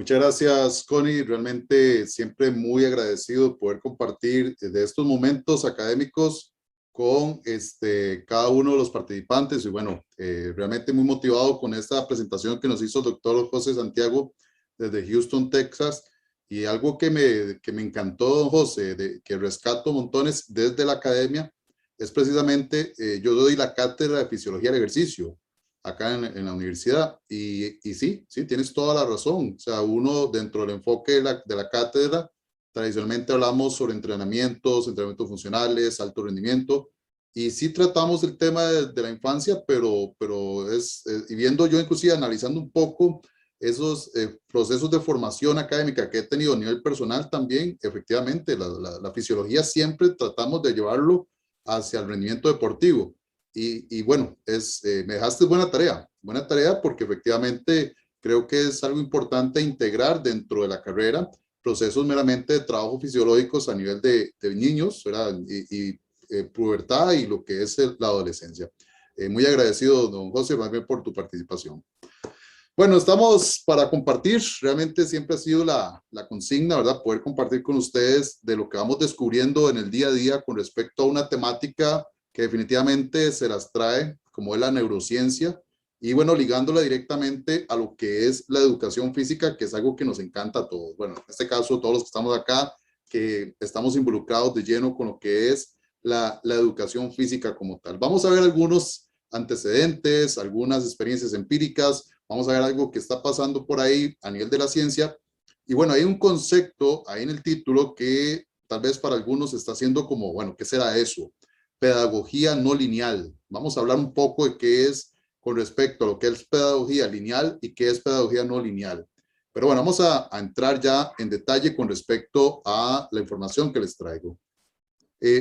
Muchas gracias, Connie. Realmente siempre muy agradecido de poder compartir de estos momentos académicos con cada uno de los participantes. Y bueno, realmente muy motivado con esta presentación que nos hizo el doctor José Santiago desde Houston, Texas. Y algo que me encantó, don José, que rescato montones desde la academia, es precisamente, yo doy la cátedra de Fisiología del Ejercicio acá en la universidad. Y sí, tienes toda la razón. O sea, uno dentro del enfoque de la cátedra, tradicionalmente hablamos sobre entrenamientos funcionales, alto rendimiento, y sí tratamos el tema de la infancia, pero y viendo yo inclusive analizando un poco esos procesos de formación académica que he tenido a nivel personal también, efectivamente, la fisiología siempre tratamos de llevarlo hacia el rendimiento deportivo. Y bueno, me dejaste buena tarea porque efectivamente creo que es algo importante integrar dentro de la carrera procesos meramente de trabajo fisiológicos a nivel de niños, ¿verdad? Pubertad y lo que es la adolescencia. Muy agradecido, don José, más bien por tu participación. Bueno, estamos para compartir. Realmente siempre ha sido la consigna, ¿verdad? Poder compartir con ustedes de lo que vamos descubriendo en el día a día con respecto a una temática que definitivamente se las trae, como es la neurociencia, y bueno, ligándola directamente a lo que es la educación física, que es algo que nos encanta a todos. Bueno, en este caso, todos los que estamos acá, que estamos involucrados de lleno con lo que es la educación física como tal. Vamos a ver algunos antecedentes, algunas experiencias empíricas. Vamos a ver algo que está pasando por ahí a nivel de la ciencia. Y bueno, hay un concepto ahí en el título que tal vez para algunos está siendo como, bueno, ¿qué será eso? Pedagogía no lineal. Vamos a hablar un poco de qué es con respecto a lo que es pedagogía lineal y qué es pedagogía no lineal. Pero bueno, vamos a entrar ya en detalle con respecto a la información que les traigo.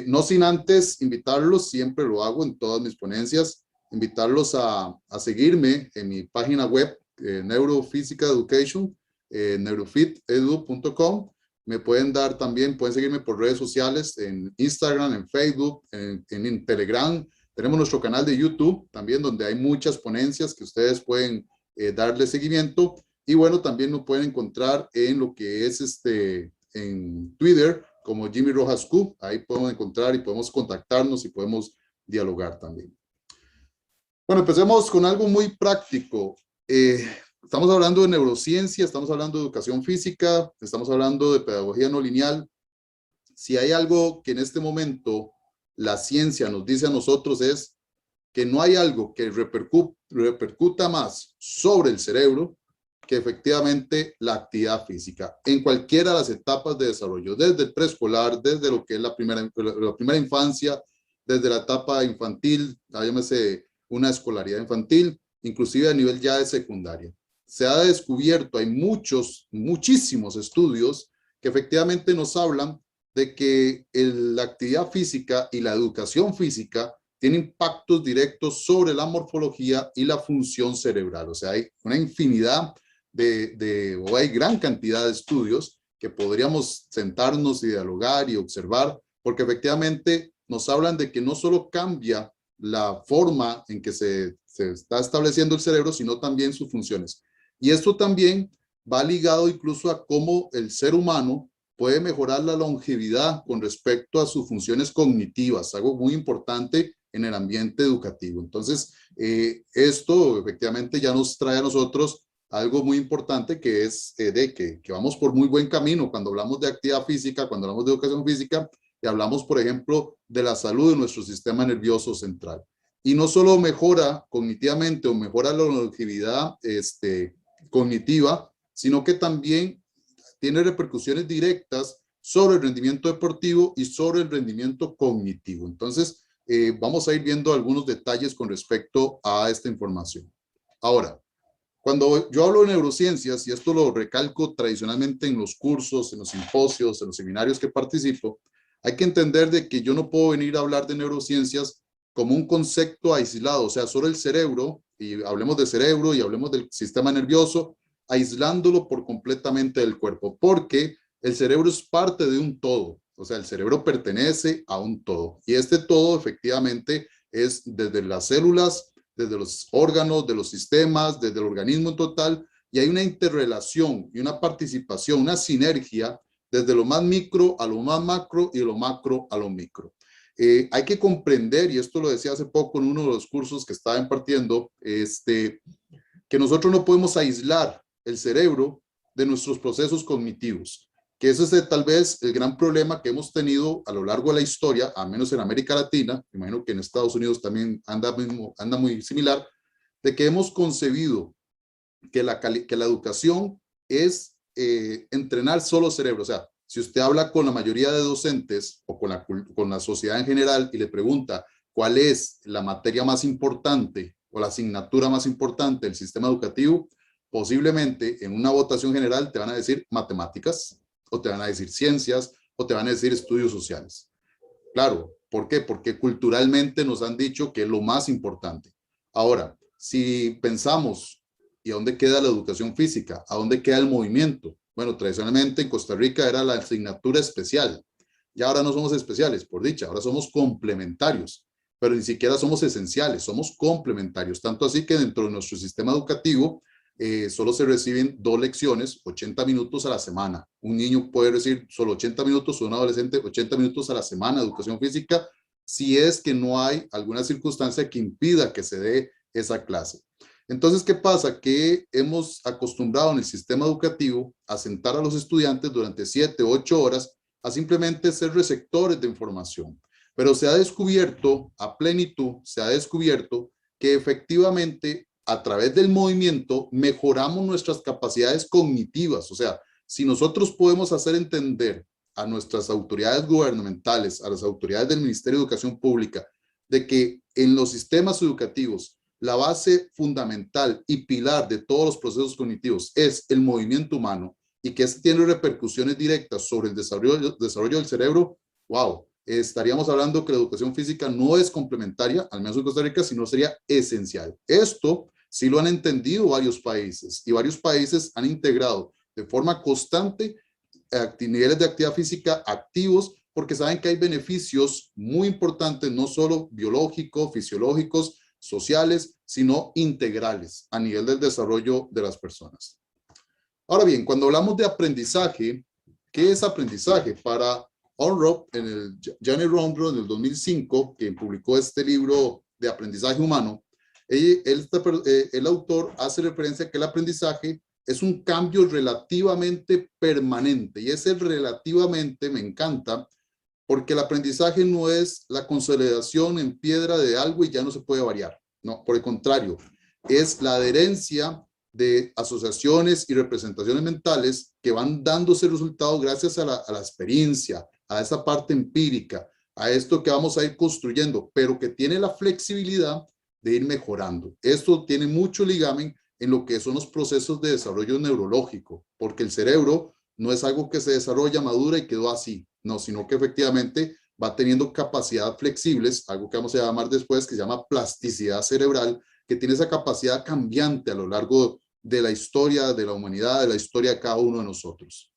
No sin antes invitarlos, siempre lo hago en todas mis ponencias, invitarlos a seguirme en mi página web, Neurophysical Education, neurofitedu.com. Me pueden dar también, pueden seguirme por redes sociales, en Instagram, en Facebook, en Telegram. Tenemos nuestro canal de YouTube también, donde hay muchas ponencias que ustedes pueden darle seguimiento. Y bueno, también nos pueden encontrar en lo que es en Twitter, como Jimmy Rojas Q. Ahí podemos encontrar y podemos contactarnos y podemos dialogar también. Bueno, empecemos con algo muy práctico. Estamos hablando de neurociencia, estamos hablando de educación física, estamos hablando de pedagogía no lineal. Si hay algo que en este momento la ciencia nos dice a nosotros es que no hay algo que repercuta más sobre el cerebro que efectivamente la actividad física en cualquiera de las etapas de desarrollo, desde el preescolar, desde lo que es la primera infancia, desde la etapa infantil, llámese una escolaridad infantil, inclusive a nivel ya de secundaria. Se ha descubierto, hay muchísimos estudios que efectivamente nos hablan de que la actividad física y la educación física tiene impactos directos sobre la morfología y la función cerebral. O sea, hay una infinidad o hay gran cantidad de estudios que podríamos sentarnos y dialogar y observar, porque efectivamente nos hablan de que no solo cambia la forma en que se está estableciendo el cerebro, sino también sus funciones. Y esto también va ligado incluso a cómo el ser humano puede mejorar la longevidad con respecto a sus funciones cognitivas, algo muy importante en el ambiente educativo. Entonces, esto efectivamente ya nos trae a nosotros algo muy importante, que es que vamos por muy buen camino cuando hablamos de actividad física, cuando hablamos de educación física, y hablamos, por ejemplo, de la salud de nuestro sistema nervioso central. Y no solo mejora cognitivamente o mejora la longevidad cognitiva, sino que también tiene repercusiones directas sobre el rendimiento deportivo y sobre el rendimiento cognitivo. Entonces, vamos a ir viendo algunos detalles con respecto a esta información. Ahora, cuando yo hablo de neurociencias, y esto lo recalco tradicionalmente en los cursos, en los simposios, en los seminarios que participo, hay que entender de que yo no puedo venir a hablar de neurociencias como un concepto aislado, o sea, solo el cerebro, y hablemos de cerebro y hablemos del sistema nervioso, aislándolo por completamente del cuerpo, porque el cerebro es parte de un todo, o sea, el cerebro pertenece a un todo, y este todo efectivamente es desde las células, desde los órganos, de los sistemas, desde el organismo en total, y hay una interrelación y una participación, una sinergia desde lo más micro a lo más macro y de lo macro a lo micro. Hay que comprender, y esto lo decía hace poco en uno de los cursos que estaba impartiendo, que nosotros no podemos aislar el cerebro de nuestros procesos cognitivos, que ese es tal vez el gran problema que hemos tenido a lo largo de la historia, al menos en América Latina, imagino que en Estados Unidos también anda muy similar, de que hemos concebido que la educación es entrenar solo cerebro. O sea, si usted habla con la mayoría de docentes o con la sociedad en general y le pregunta cuál es la materia más importante o la asignatura más importante del sistema educativo, posiblemente en una votación general te van a decir matemáticas, o te van a decir ciencias, o te van a decir estudios sociales. Claro, ¿por qué? Porque culturalmente nos han dicho que es lo más importante. Ahora, si pensamos, ¿y a dónde queda la educación física? ¿A dónde queda el movimiento? Bueno, tradicionalmente en Costa Rica era la asignatura especial. Y ahora no somos especiales, por dicha, ahora somos complementarios, pero ni siquiera somos esenciales, somos complementarios. Tanto así que dentro de nuestro sistema educativo solo se reciben 2 lecciones, 80 minutos a la semana. Un niño puede recibir solo 80 minutos, o un adolescente 80 minutos a la semana de educación física, si es que no hay alguna circunstancia que impida que se dé esa clase. Entonces, ¿qué pasa? Que hemos acostumbrado en el sistema educativo a sentar a los estudiantes durante 7, 8 horas a simplemente ser receptores de información. Pero se ha descubierto a plenitud, se ha descubierto que efectivamente a través del movimiento mejoramos nuestras capacidades cognitivas. O sea, si nosotros podemos hacer entender a nuestras autoridades gubernamentales, a las autoridades del Ministerio de Educación Pública, de que en los sistemas educativos la base fundamental y pilar de todos los procesos cognitivos es el movimiento humano y que este tiene repercusiones directas sobre el desarrollo del cerebro, wow, estaríamos hablando que la educación física no es complementaria, al menos en Costa Rica, sino sería esencial. Esto sí lo han entendido varios países y varios países han integrado de forma constante niveles de actividad física activos porque saben que hay beneficios muy importantes, no solo biológicos, fisiológicos, sociales, sino integrales a nivel del desarrollo de las personas. Ahora bien, cuando hablamos de aprendizaje, ¿qué es aprendizaje? Para Ornrop, Janet Ornrop en el 2005, que publicó este libro de aprendizaje humano, el autor hace referencia a que el aprendizaje es un cambio relativamente permanente, y ese relativamente me encanta, porque el aprendizaje no es la consolidación en piedra de algo y ya no se puede variar. No, por el contrario, es la adherencia de asociaciones y representaciones mentales que van dándose resultados gracias a la experiencia, a esa parte empírica, a esto que vamos a ir construyendo, pero que tiene la flexibilidad de ir mejorando. Esto tiene mucho ligamen en lo que son los procesos de desarrollo neurológico, porque el cerebro no es algo que se desarrolla, madura y quedó así, no, sino que efectivamente va teniendo capacidad flexibles, algo que vamos a llamar después, que se llama plasticidad cerebral, que tiene esa capacidad cambiante a lo largo de la historia de la humanidad, de la historia de cada uno de nosotros.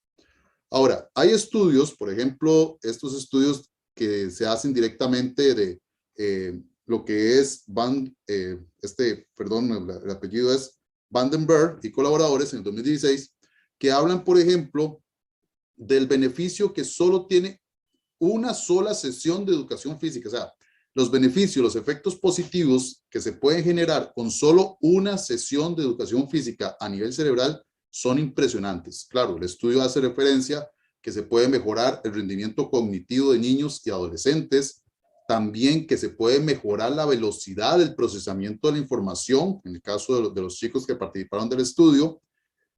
Ahora, hay estudios, por ejemplo, estos estudios que se hacen directamente de lo que es el apellido es Vandenberg y colaboradores en el 2016, que hablan, por ejemplo, del beneficio que solo tiene una sola sesión de educación física. O sea, los beneficios, los efectos positivos que se pueden generar con solo una sesión de educación física a nivel cerebral son impresionantes. Claro, el estudio hace referencia que se puede mejorar el rendimiento cognitivo de niños y adolescentes, también que se puede mejorar la velocidad del procesamiento de la información, en el caso de los chicos que participaron del estudio.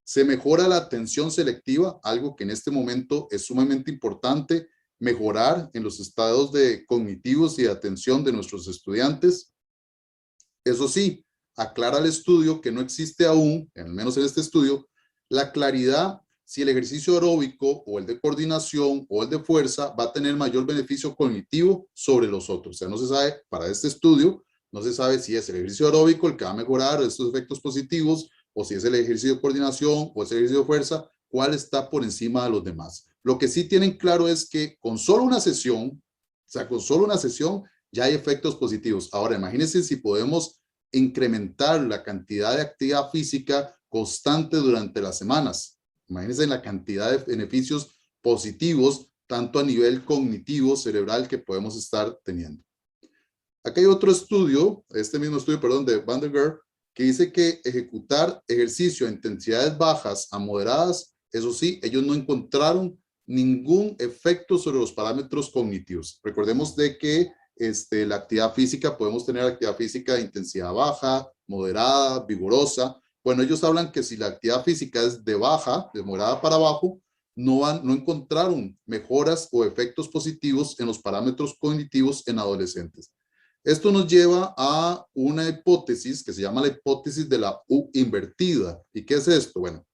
Se mejora la atención selectiva, algo que en este momento es sumamente importante, mejorar en los estados cognitivos y de atención de nuestros estudiantes. Eso sí, aclara el estudio que no existe aún, al menos en este estudio, la claridad si el ejercicio aeróbico o el de coordinación o el de fuerza va a tener mayor beneficio cognitivo sobre los otros. O sea, no se sabe, para este estudio, no se sabe si es el ejercicio aeróbico el que va a mejorar estos efectos positivos, o si es el ejercicio de coordinación o es el ejercicio de fuerza, cuál está por encima de los demás. Lo que sí tienen claro es que con solo una sesión, o sea, con solo una sesión, ya hay efectos positivos. Ahora, imagínense si podemos incrementar la cantidad de actividad física constante durante las semanas. Imagínense la cantidad de beneficios positivos, tanto a nivel cognitivo, cerebral, que podemos estar teniendo. Aquí hay otro estudio, este mismo estudio, perdón, de Van der Geer, que dice que ejecutar ejercicio a intensidades bajas a moderadas, eso sí, ellos no encontraron ningún efecto sobre los parámetros cognitivos. Recordemos de que la actividad física, podemos tener actividad física de intensidad baja, moderada, vigorosa. Bueno, ellos hablan que si la actividad física es de baja, de moderada para abajo, no encontraron mejoras o efectos positivos en los parámetros cognitivos en adolescentes. Esto nos lleva a una hipótesis que se llama la hipótesis de la U invertida. ¿Y qué es esto? Bueno,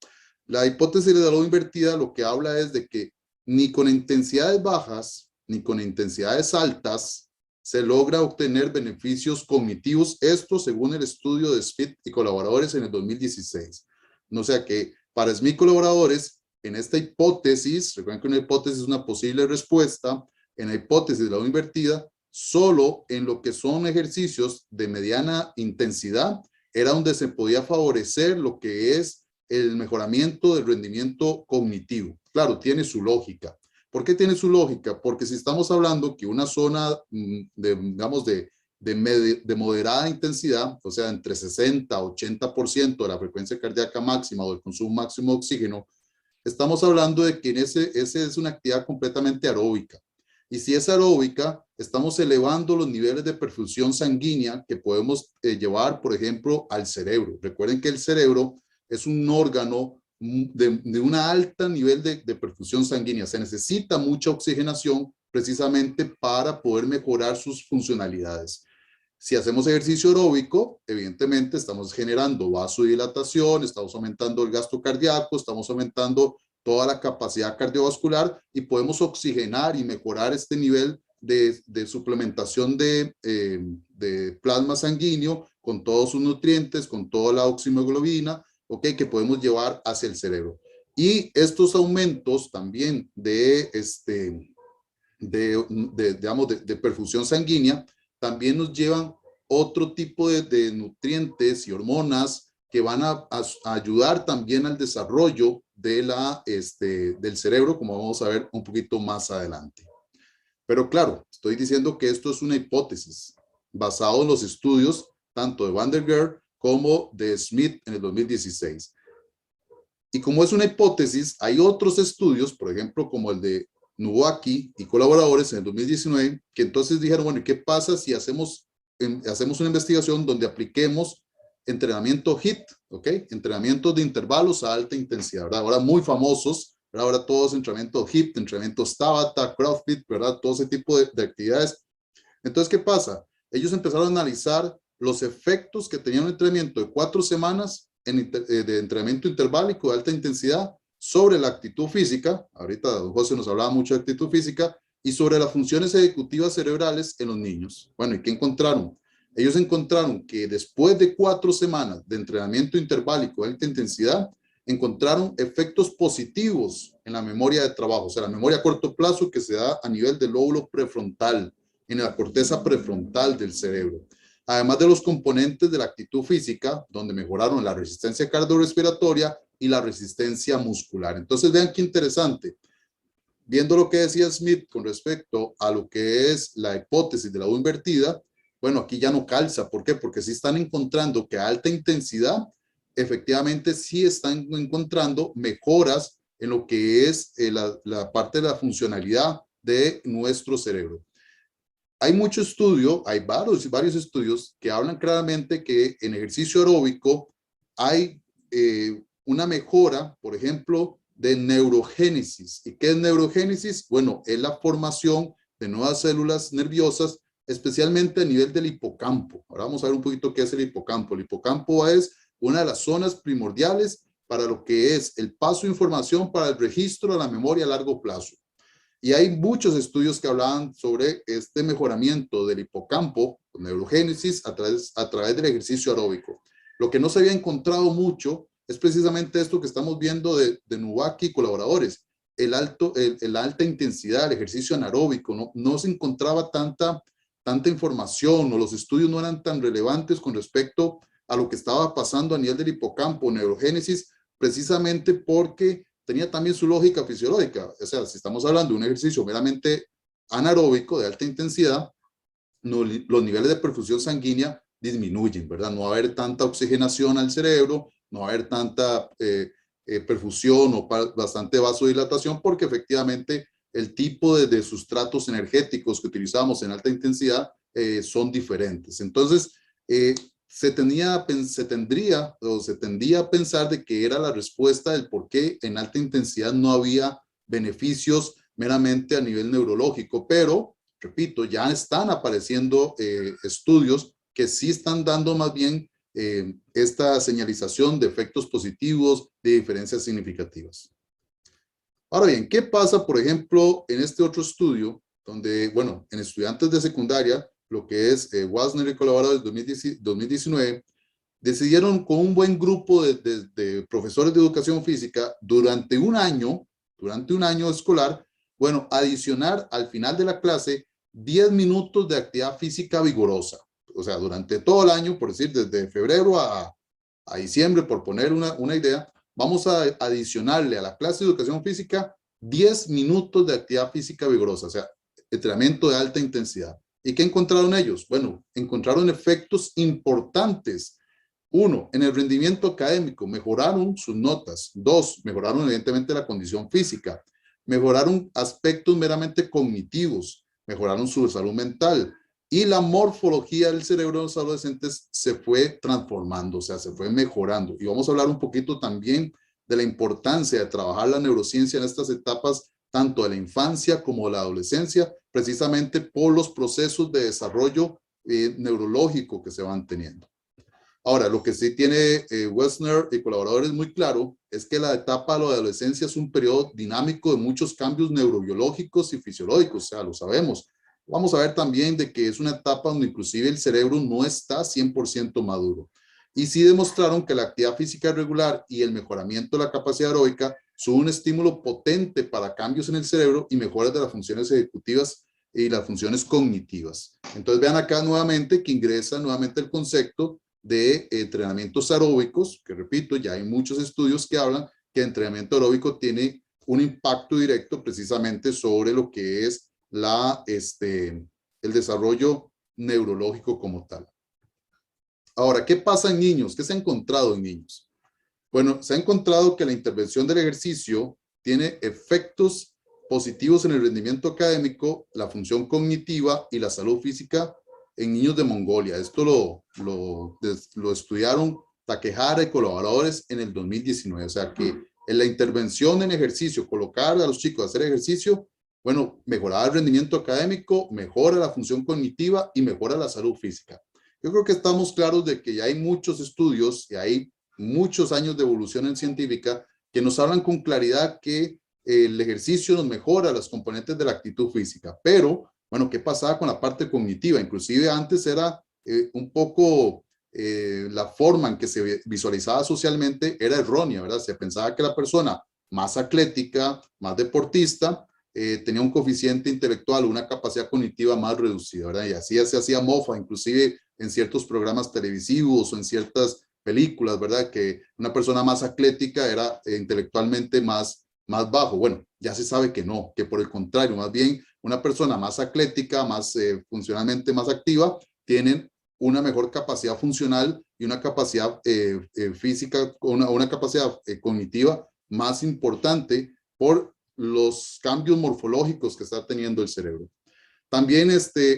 la hipótesis de la U invertida lo que habla es de que ni con intensidades bajas ni con intensidades altas se logra obtener beneficios cognitivos. Esto según el estudio de Smith y colaboradores en el 2016. O sea que para Smith y colaboradores, en esta hipótesis, recuerden que una hipótesis es una posible respuesta, en la hipótesis de la U invertida, solo en lo que son ejercicios de mediana intensidad era donde se podía favorecer lo que es el mejoramiento del rendimiento cognitivo. Claro, tiene su lógica. ¿Por qué tiene su lógica? Porque si estamos hablando que una zona digamos de moderada intensidad, o sea, entre 60 a 80% de la frecuencia cardíaca máxima o del consumo máximo de oxígeno, estamos hablando de que ese es una actividad completamente aeróbica. Y si es aeróbica, estamos elevando los niveles de perfusión sanguínea que podemos llevar, por ejemplo, al cerebro. Recuerden que el cerebro es un órgano de un alto nivel de perfusión sanguínea. Se necesita mucha oxigenación precisamente para poder mejorar sus funcionalidades. Si hacemos ejercicio aeróbico, evidentemente estamos generando vasodilatación, estamos aumentando el gasto cardíaco, estamos aumentando toda la capacidad cardiovascular y podemos oxigenar y mejorar este nivel de suplementación de plasma sanguíneo con todos sus nutrientes, con toda la oxihemoglobina, que podemos llevar hacia el cerebro. Y estos aumentos también de perfusión sanguínea también nos llevan otro tipo de nutrientes y hormonas que van a ayudar también al desarrollo del cerebro, como vamos a ver un poquito más adelante. Pero claro, estoy diciendo que esto es una hipótesis basado en los estudios tanto de Van der Geer como de Smith en el 2016. Y como es una hipótesis, hay otros estudios, por ejemplo, como el de Nowacki y colaboradores en el 2019, que entonces dijeron, bueno, ¿qué pasa si hacemos una investigación donde apliquemos entrenamiento HIIT, entrenamientos de intervalos a alta intensidad, ¿verdad? Ahora muy famosos, ¿verdad? Ahora todos entrenamientos HIIT, entrenamientos Tabata, CrossFit, ¿verdad? Todo ese tipo de actividades. Entonces, ¿qué pasa? Ellos empezaron a analizar los efectos que tenía un entrenamiento de 4 semanas de entrenamiento interválico de alta intensidad sobre la actitud física. Ahorita don José nos hablaba mucho de actitud física, y sobre las funciones ejecutivas cerebrales en los niños. Bueno, ¿y qué encontraron? Ellos encontraron que después de 4 semanas de entrenamiento interválico de alta intensidad, encontraron efectos positivos en la memoria de trabajo, o sea, la memoria a corto plazo que se da a nivel del lóbulo prefrontal, en la corteza prefrontal del cerebro. Además de los componentes de la actitud física, donde mejoraron la resistencia cardiorrespiratoria y la resistencia muscular. Entonces, vean qué interesante. Viendo lo que decía Smith con respecto a lo que es la hipótesis de la U invertida, bueno, aquí ya no calza. ¿Por qué? Porque sí están encontrando que a alta intensidad, efectivamente sí están encontrando mejoras en lo que es la parte de la funcionalidad de nuestro cerebro. Hay mucho estudio, hay varios estudios que hablan claramente que en ejercicio aeróbico hay una mejora, por ejemplo, de neurogénesis. ¿Y qué es neurogénesis? Bueno, es la formación de nuevas células nerviosas, especialmente a nivel del hipocampo. Ahora vamos a ver un poquito qué es el hipocampo. El hipocampo es una de las zonas primordiales para lo que es el paso de información para el registro de la memoria a largo plazo. Y hay muchos estudios que hablaban sobre este mejoramiento del hipocampo, neurogénesis, a través del ejercicio aeróbico. Lo que no se había encontrado mucho es precisamente esto que estamos viendo de Nowacki y colaboradores, la alta intensidad, el ejercicio anaeróbico. No se encontraba tanta información, o los estudios no eran tan relevantes con respecto a lo que estaba pasando a nivel del hipocampo, neurogénesis, precisamente porque tenía también su lógica fisiológica. O sea, si estamos hablando de un ejercicio meramente anaeróbico de alta intensidad, no, los niveles de perfusión sanguínea disminuyen, ¿verdad? No va a haber tanta oxigenación al cerebro, no va a haber tanta perfusión o bastante vasodilatación, porque efectivamente el tipo de sustratos energéticos que utilizamos en alta intensidad son diferentes. Entonces, se tendría a pensar de que era la respuesta del por qué en alta intensidad no había beneficios meramente a nivel neurológico, pero repito, ya están apareciendo estudios que sí están dando más bien esta señalización de efectos positivos, de diferencias significativas. Ahora bien, ¿qué pasa, por ejemplo, en este otro estudio, donde, bueno, en estudiantes de secundaria, lo que es Wasner y colaboradores 2019, decidieron con un buen grupo de profesores de educación física durante un año escolar, bueno, adicionar al final de la clase 10 minutos de actividad física vigorosa. O sea, durante todo el año, por decir, desde febrero a diciembre, por poner una idea, vamos a adicionarle a la clase de educación física 10 minutos de actividad física vigorosa, o sea, entrenamiento de alta intensidad. ¿Y qué encontraron ellos? Bueno, encontraron efectos importantes. Uno, en el rendimiento académico, mejoraron sus notas. Dos, mejoraron evidentemente la condición física. Mejoraron aspectos meramente cognitivos. Mejoraron su salud mental. Y la morfología del cerebro de los adolescentes se fue transformando, o sea, se fue mejorando. Y vamos a hablar un poquito también de la importancia de trabajar la neurociencia en estas etapas, tanto de la infancia como de la adolescencia, precisamente por los procesos de desarrollo neurológico que se van teniendo. Ahora, lo que sí tiene Wessner y colaboradores muy claro es que la etapa de la adolescencia es un periodo dinámico de muchos cambios neurobiológicos y fisiológicos, o sea, lo sabemos. Vamos a ver también de que es una etapa donde inclusive el cerebro no está 100% maduro. Y sí demostraron que la actividad física regular y el mejoramiento de la capacidad aeróbica son un estímulo potente para cambios en el cerebro y mejoras de las funciones ejecutivas y las funciones cognitivas. Entonces vean acá nuevamente que ingresa nuevamente el concepto de entrenamientos aeróbicos, que repito, ya hay muchos estudios que hablan que el entrenamiento aeróbico tiene un impacto directo precisamente sobre lo que es el desarrollo neurológico como tal. Ahora, ¿qué pasa en niños? ¿Qué se ha encontrado en niños? Bueno, se ha encontrado que la intervención del ejercicio tiene efectos positivos en el rendimiento académico, la función cognitiva y la salud física en niños de Mongolia. Esto lo estudiaron Takehara y colaboradores en el 2019. O sea que en la intervención en ejercicio, colocar a los chicos a hacer ejercicio, bueno, mejoraba el rendimiento académico, mejora la función cognitiva y mejora la salud física. Yo creo que estamos claros de que ya hay muchos estudios y hay muchos años de evolución científica que nos hablan con claridad que el ejercicio nos mejora las componentes de la actitud física. Pero, bueno, ¿qué pasaba con la parte cognitiva? Inclusive antes era un poco la forma en que se visualizaba socialmente era errónea, ¿verdad? Se pensaba que la persona más atlética, más deportista, tenía un coeficiente intelectual, una capacidad cognitiva más reducida, ¿verdad? Y así se hacía mofa, inclusive en ciertos programas televisivos o en ciertas películas, ¿verdad? Que una persona más atlética era intelectualmente más bajo. Bueno, ya se sabe que no, que por el contrario, más bien una persona más atlética, más funcionalmente más activa, tienen una mejor capacidad funcional y una capacidad física, una capacidad cognitiva más importante por los cambios morfológicos que está teniendo el cerebro. También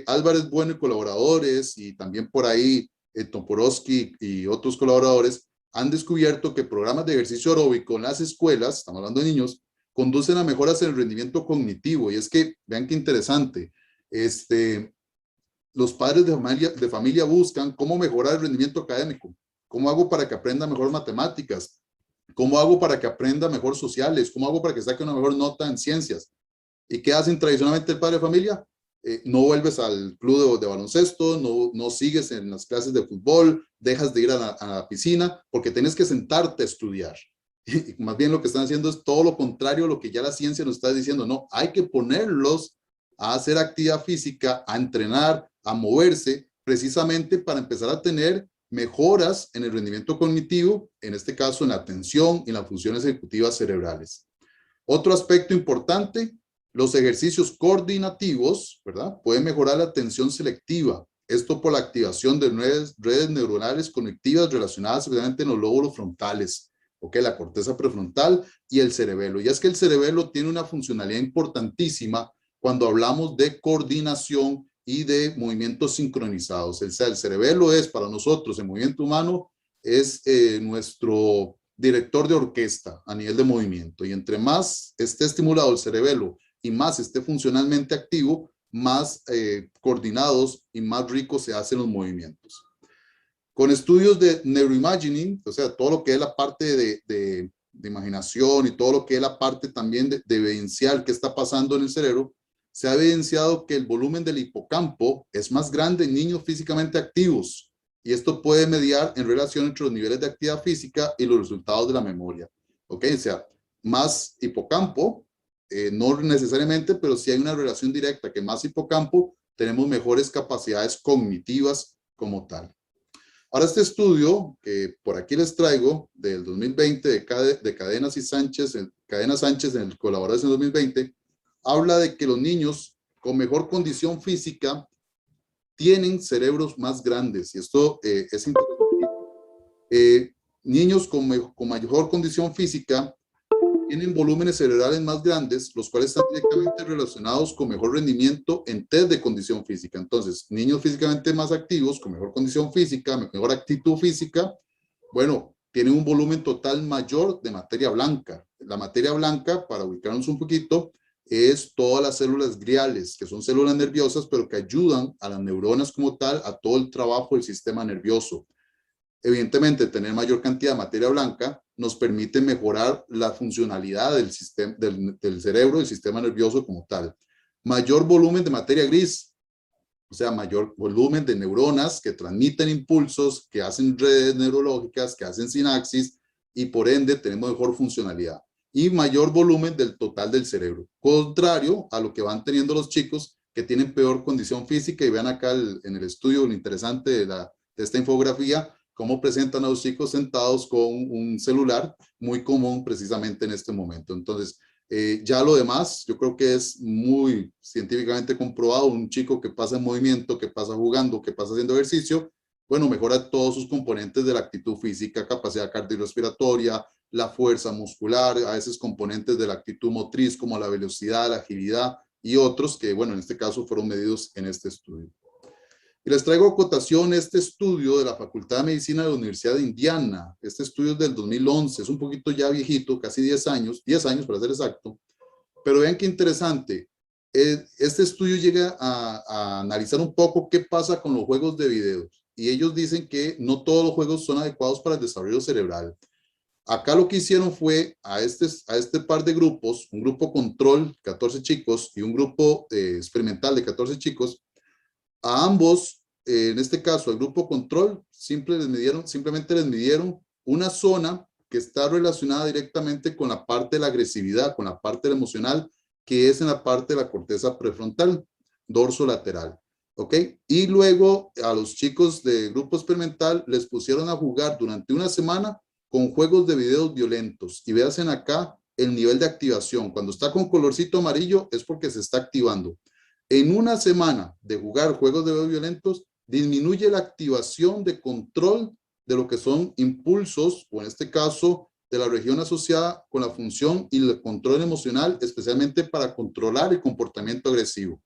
Álvarez Bueno y colaboradores, y también por ahí Toporowski y otros colaboradores, han descubierto que programas de ejercicio aeróbico en las escuelas, estamos hablando de niños, conducen a mejoras en el rendimiento cognitivo. Y es que, vean qué interesante, los padres de familia buscan cómo mejorar el rendimiento académico. ¿Cómo hago para que aprenda mejor matemáticas? ¿Cómo hago para que aprenda mejor sociales? ¿Cómo hago para que saque una mejor nota en ciencias? ¿Y qué hacen tradicionalmente el padre de familia? No vuelves al club de baloncesto, no sigues en las clases de fútbol, dejas de ir a la piscina porque tienes que sentarte a estudiar. Y más bien lo que están haciendo es todo lo contrario a lo que ya la ciencia nos está diciendo. No, hay que ponerlos a hacer actividad física, a entrenar, a moverse, precisamente para empezar a tener mejoras en el rendimiento cognitivo, en este caso en la atención y en las funciones ejecutivas cerebrales. Otro aspecto importante, los ejercicios coordinativos, ¿verdad? Pueden mejorar la atención selectiva. Esto por la activación de redes neuronales conectivas relacionadas especialmente en los lóbulos frontales, ¿ok? La corteza prefrontal y el cerebelo. Y es que el cerebelo tiene una funcionalidad importantísima cuando hablamos de coordinación y de movimientos sincronizados. El cerebelo es para nosotros, el movimiento humano, es nuestro director de orquesta a nivel de movimiento. Y entre más esté estimulado el cerebelo y más esté funcionalmente activo, más coordinados y más ricos se hacen los movimientos. Con estudios de neuroimagining, o sea, todo lo que es la parte de imaginación y todo lo que es la parte también de evidenciar qué está pasando en el cerebro, se ha evidenciado que el volumen del hipocampo es más grande en niños físicamente activos y esto puede mediar en relación entre los niveles de actividad física y los resultados de la memoria. ¿Ok? O sea, más hipocampo, no necesariamente, pero sí hay una relación directa, que más hipocampo tenemos mejores capacidades cognitivas como tal. Ahora este estudio que por aquí les traigo del 2020 de Cadenas y Sánchez, Cadenas Sánchez en el colaborador en 2020, habla de que los niños con mejor condición física tienen cerebros más grandes y esto es interesante. Niños con mayor condición física tienen volúmenes cerebrales más grandes, los cuales están directamente relacionados con mejor rendimiento en test de condición física. Entonces, niños físicamente más activos, con mejor condición física, mejor actitud física, bueno, tienen un volumen total mayor de materia blanca. La materia blanca, para ubicarnos un poquito, es todas las células gliales, que son células nerviosas, pero que ayudan a las neuronas como tal, a todo el trabajo del sistema nervioso. Evidentemente, tener mayor cantidad de materia blanca nos permite mejorar la funcionalidad del sistema, del cerebro, del sistema nervioso como tal. Mayor volumen de materia gris, o sea, mayor volumen de neuronas que transmiten impulsos, que hacen redes neurológicas, que hacen sinapsis y por ende tenemos mejor funcionalidad. Y mayor volumen del total del cerebro. Contrario a lo que van teniendo los chicos que tienen peor condición física y vean acá en el estudio lo interesante de esta infografía, cómo presentan a los chicos sentados con un celular, muy común precisamente en este momento. Entonces, ya lo demás, yo creo que es muy científicamente comprobado, un chico que pasa en movimiento, que pasa jugando, que pasa haciendo ejercicio, bueno, mejora todos sus componentes de la actitud física, capacidad cardiorrespiratoria, la fuerza muscular, a veces componentes de la actitud motriz como la velocidad, la agilidad y otros que, bueno, en este caso fueron medidos en este estudio. Y les traigo a cotación este estudio de la Facultad de Medicina de la Universidad de Indiana. Este estudio es del 2011, es un poquito ya viejito, casi 10 años para ser exacto. Pero vean qué interesante. Este estudio llega a analizar un poco qué pasa con los juegos de video. Y ellos dicen que no todos los juegos son adecuados para el desarrollo cerebral. Acá lo que hicieron fue a este par de grupos, un grupo control, 14 chicos, y un grupo experimental de 14 chicos, a ambos, en este caso, al grupo control, simplemente les midieron una zona que está relacionada directamente con la parte de la agresividad, con la parte emocional, que es en la parte de la corteza prefrontal, dorso lateral. ¿Ok? Y luego a los chicos de grupo experimental les pusieron a jugar durante una semana con juegos de videos violentos. Y vean acá el nivel de activación. Cuando está con colorcito amarillo es porque se está activando. En una semana de jugar juegos de videos violentos, disminuye la activación de control de lo que son impulsos, o en este caso, de la región asociada con la función y el control emocional, especialmente para controlar el comportamiento agresivo.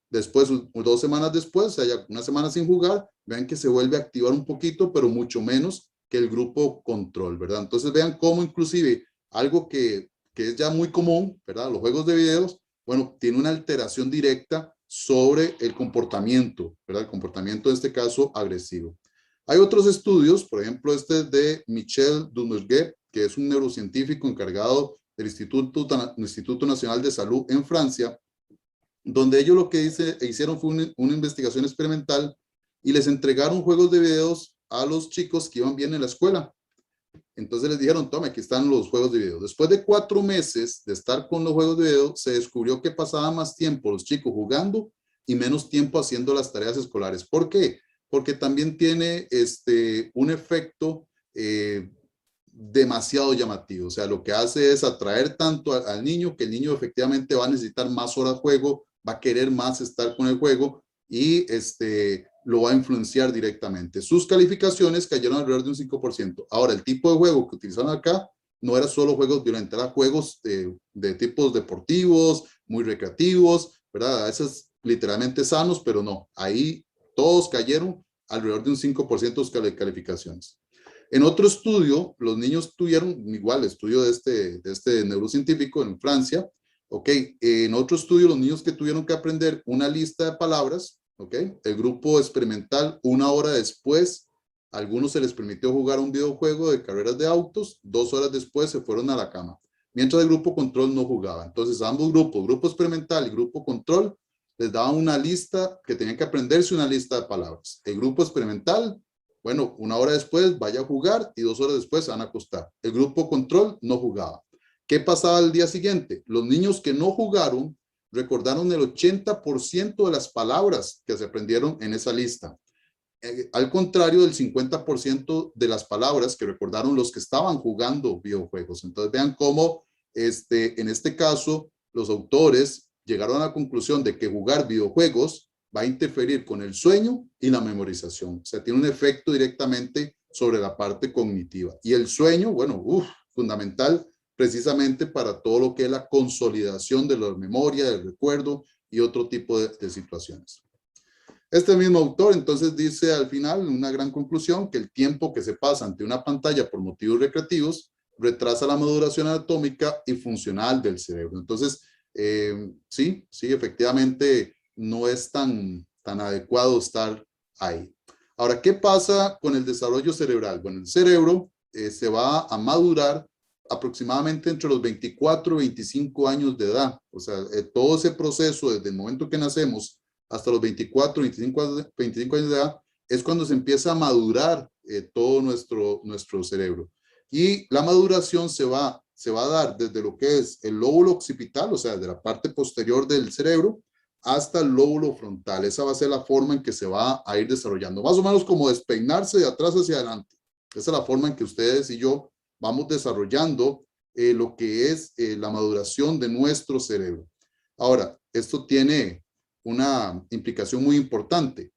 Después, 2 semanas después, o sea, ya una semana sin jugar, vean que se vuelve a activar un poquito, pero mucho menos que el grupo control, ¿verdad? Entonces vean cómo inclusive algo que es ya muy común, ¿verdad? Los juegos de videos, bueno, tiene una alteración directa sobre el comportamiento, ¿verdad? El comportamiento en este caso agresivo. Hay otros estudios, por ejemplo, este de Michel Dumerguet, que es un neurocientífico encargado del Instituto Nacional de Salud en Francia, donde ellos lo que hicieron fue una investigación experimental y les entregaron juegos de videos a los chicos que iban bien en la escuela. Entonces les dijeron, tome, aquí están los juegos de video. Después de 4 meses de estar con los juegos de video, se descubrió que pasaba más tiempo los chicos jugando y menos tiempo haciendo las tareas escolares. ¿Por qué? porque también tiene un efecto demasiado llamativo. O sea, lo que hace es atraer tanto al niño que el niño efectivamente va a necesitar más horas de juego, va a querer más estar con el juego y lo va a influenciar directamente. Sus calificaciones cayeron alrededor de un 5%. Ahora, el tipo de juego que utilizaron acá no era solo juegos violentos, eran juegos de tipos deportivos, muy recreativos, ¿verdad? A veces literalmente sanos, pero no. Ahí todos cayeron alrededor de un 5% de calificaciones. En otro estudio, los niños tuvieron, igual, estudio de este neurocientífico en Francia, ¿ok? En otro estudio, los niños que tuvieron que aprender una lista de palabras, ¿ok? El grupo experimental, una hora después, a algunos se les permitió jugar un videojuego de carreras de autos, 2 horas después se fueron a la cama, mientras el grupo control no jugaba. Entonces, ambos grupos, grupo experimental y grupo control, les daban una lista que tenían que aprenderse una lista de palabras. El grupo experimental, bueno, una hora después vaya a jugar y 2 horas después se van a acostar. El grupo control no jugaba. ¿Qué pasaba el día siguiente? Los niños que no jugaron recordaron el 80% de las palabras que se aprendieron en esa lista. Al contrario del 50% de las palabras que recordaron los que estaban jugando videojuegos. Entonces vean cómo en este caso los autores llegaron a la conclusión de que jugar videojuegos va a interferir con el sueño y la memorización. O sea, tiene un efecto directamente sobre la parte cognitiva. Y el sueño, bueno, fundamental precisamente para todo lo que es la consolidación de la memoria, del recuerdo y otro tipo de situaciones. Este mismo autor entonces dice al final, una gran conclusión, que el tiempo que se pasa ante una pantalla por motivos recreativos retrasa la maduración anatómica y funcional del cerebro. Entonces, sí, efectivamente no es tan adecuado estar ahí. Ahora, ¿qué pasa con el desarrollo cerebral? Bueno, el cerebro se va a madurar aproximadamente entre los 24 y 25 años de edad. O sea, todo ese proceso desde el momento que nacemos hasta los 24, 25 años de edad, es cuando se empieza a madurar todo nuestro cerebro. Y la maduración se va a dar desde lo que es el lóbulo occipital, o sea, de la parte posterior del cerebro, hasta el lóbulo frontal. Esa va a ser la forma en que se va a ir desarrollando. Más o menos como despeinarse de atrás hacia adelante. Esa es la forma en que ustedes y yo vamos desarrollando lo que es la maduración de nuestro cerebro. Ahora, esto tiene una implicación muy importante.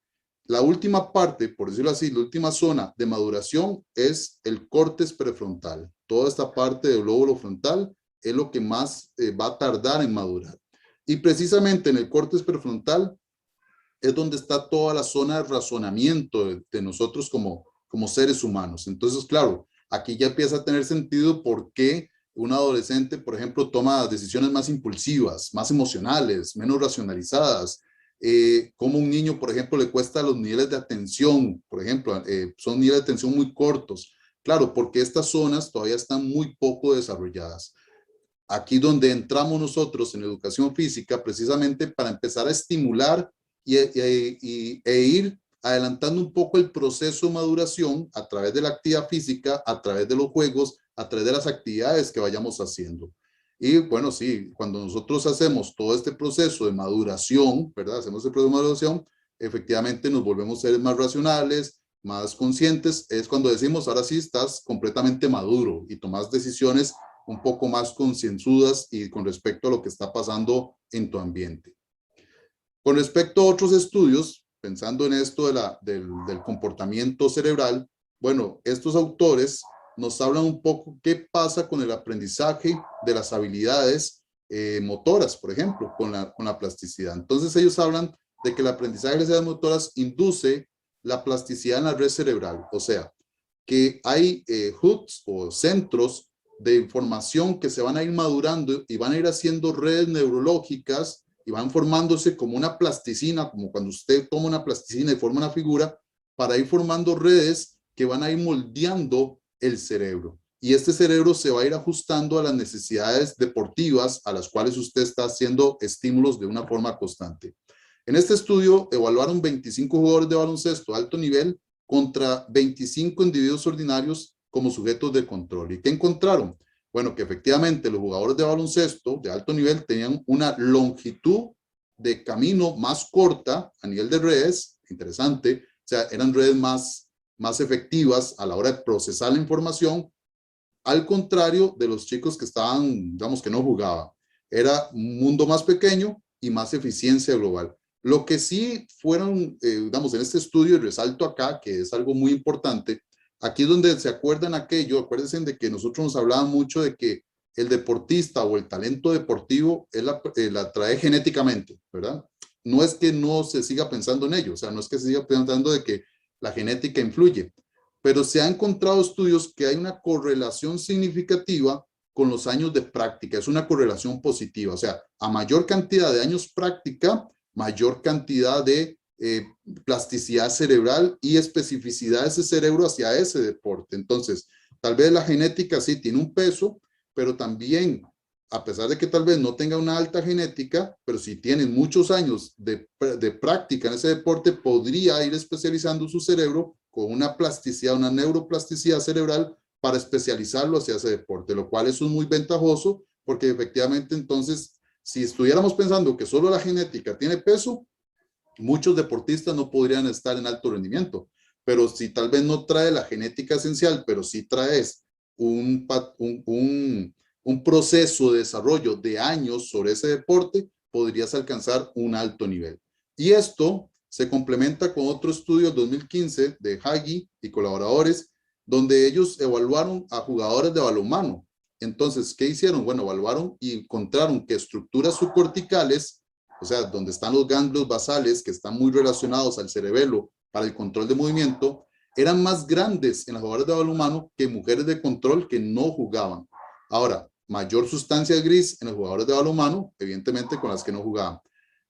La última parte, por decirlo así, la última zona de maduración es el córtex prefrontal. Toda esta parte del lóbulo frontal es lo que más va a tardar en madurar. Y precisamente en el córtex prefrontal es donde está toda la zona de razonamiento de nosotros como seres humanos. Entonces, claro, aquí ya empieza a tener sentido por qué un adolescente, por ejemplo, toma decisiones más impulsivas, más emocionales, menos racionalizadas. Como un niño, por ejemplo, le cuesta los niveles de atención, por ejemplo, son niveles de atención muy cortos. Claro, porque estas zonas todavía están muy poco desarrolladas. Aquí donde entramos nosotros en educación física, precisamente para empezar a estimular e ir adelantando un poco el proceso de maduración a través de la actividad física, a través de los juegos, a través de las actividades que vayamos haciendo. Y bueno, sí, cuando nosotros hacemos todo este proceso de maduración, ¿verdad? Hacemos el proceso de maduración, efectivamente nos volvemos seres más racionales, más conscientes. Es cuando decimos, ahora sí estás completamente maduro y tomas decisiones un poco más concienzudas y con respecto a lo que está pasando en tu ambiente. Con respecto a otros estudios, pensando en esto del comportamiento cerebral, bueno, estos autores nos hablan un poco qué pasa con el aprendizaje de las habilidades motoras, por ejemplo, con la plasticidad. Entonces ellos hablan de que el aprendizaje de las habilidades motoras induce la plasticidad en la red cerebral, o sea, que hay hooks o centros de información que se van a ir madurando y van a ir haciendo redes neurológicas y van formándose como una plasticina, como cuando usted toma una plasticina y forma una figura, para ir formando redes que van a ir moldeando el cerebro. Y este cerebro se va a ir ajustando a las necesidades deportivas a las cuales usted está haciendo estímulos de una forma constante. En este estudio evaluaron 25 jugadores de baloncesto de alto nivel contra 25 individuos ordinarios como sujetos de control. ¿Y qué encontraron? Bueno, que efectivamente los jugadores de baloncesto de alto nivel tenían una longitud de camino más corta a nivel de redes, interesante, sea, eran redes más efectivas a la hora de procesar la información, al contrario de los chicos que estaban, digamos, que no jugaban. Era un mundo más pequeño y más eficiencia global. Lo que sí fueron, digamos, en este estudio, y resalto acá, que es algo muy importante, aquí es donde se acuerdan aquello, acuérdense de que nosotros nos hablaban mucho de que el deportista o el talento deportivo la trae genéticamente, ¿verdad? No es que no se siga pensando en ello, o sea, no es que se siga pensando de que la genética influye, pero se ha encontrado estudios que hay una correlación significativa con los años de práctica, es una correlación positiva, o sea, a mayor cantidad de años práctica, mayor cantidad de plasticidad cerebral y especificidad de ese cerebro hacia ese deporte. Entonces, tal vez la genética sí tiene un peso, pero también, a pesar de que tal vez no tenga una alta genética, pero si tienen muchos años de práctica en ese deporte, podría ir especializando su cerebro con una plasticidad, una neuroplasticidad cerebral para especializarlo hacia ese deporte, lo cual eso es muy ventajoso porque efectivamente entonces, si estuviéramos pensando que solo la genética tiene peso, muchos deportistas no podrían estar en alto rendimiento, pero si tal vez no trae la genética esencial, pero sí traes un proceso de desarrollo de años sobre ese deporte, podrías alcanzar un alto nivel. Y esto se complementa con otro estudio del 2015 de Hagi y colaboradores, donde ellos evaluaron a jugadores de balonmano. Entonces, ¿qué hicieron? Bueno, evaluaron y encontraron que estructuras subcorticales, o sea, donde están los ganglios basales, que están muy relacionados al cerebelo para el control de movimiento, eran más grandes en las jugadoras de balonmano que mujeres de control que no jugaban. Ahora, mayor sustancia gris en los jugadores de balonmano, evidentemente con las que no jugaban.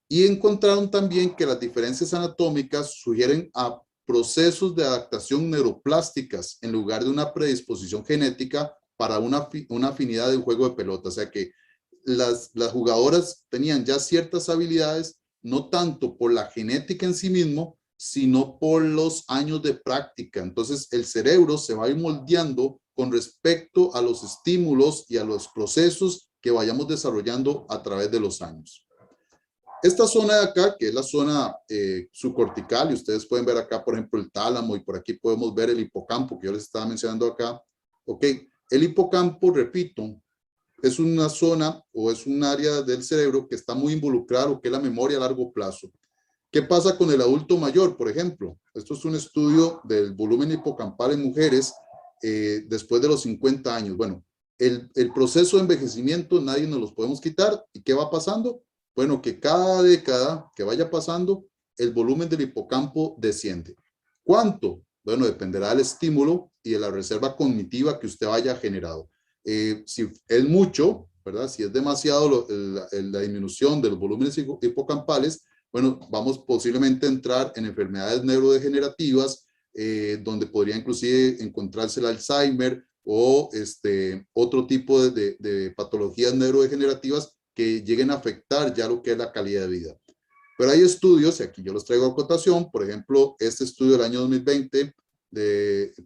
Y encontraron también que las diferencias anatómicas sugieren a procesos de adaptación neuroplásticas en lugar de una predisposición genética para una afinidad de un juego de pelota. O sea que las jugadoras tenían ya ciertas habilidades, no tanto por la genética en sí mismo, sino por los años de práctica. Entonces el cerebro se va a ir moldeando con respecto a los estímulos y a los procesos que vayamos desarrollando a través de los años. Esta zona de acá, que es la zona subcortical, y ustedes pueden ver acá, por ejemplo, el tálamo, y por aquí podemos ver el hipocampo, que yo les estaba mencionando acá. Ok, el hipocampo, repito, es una zona o es un área del cerebro que está muy involucrada, lo que es la memoria a largo plazo. ¿Qué pasa con el adulto mayor, por ejemplo? Esto es un estudio del volumen hipocampal en mujeres después de los 50 años. Bueno, el proceso de envejecimiento nadie nos los podemos quitar. ¿Y qué va pasando? Bueno, que cada década que vaya pasando, el volumen del hipocampo desciende. ¿Cuánto? Bueno, dependerá del estímulo y de la reserva cognitiva que usted haya generado. Si es mucho, ¿verdad? Si es demasiado la disminución de los volúmenes hipocampales, bueno, vamos posiblemente a entrar en enfermedades neurodegenerativas, donde podría inclusive encontrarse el Alzheimer o otro tipo de patologías neurodegenerativas que lleguen a afectar ya lo que es la calidad de vida. Pero hay estudios, y aquí yo los traigo a cotación, por ejemplo, este estudio del año 2020,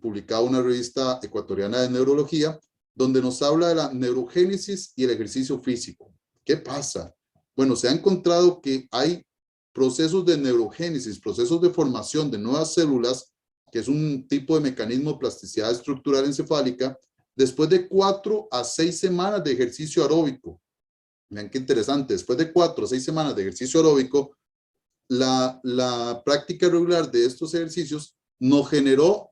publicado en una revista ecuatoriana de neurología, donde nos habla de la neurogénesis y el ejercicio físico. ¿Qué pasa? Bueno, se ha encontrado que hay procesos de neurogénesis, procesos de formación de nuevas células, que es un tipo de mecanismo de plasticidad estructural encefálica, después de 4 a 6 semanas de ejercicio aeróbico. Vean qué interesante, después de 4 o 6 semanas de ejercicio aeróbico, la práctica regular de estos ejercicios nos generó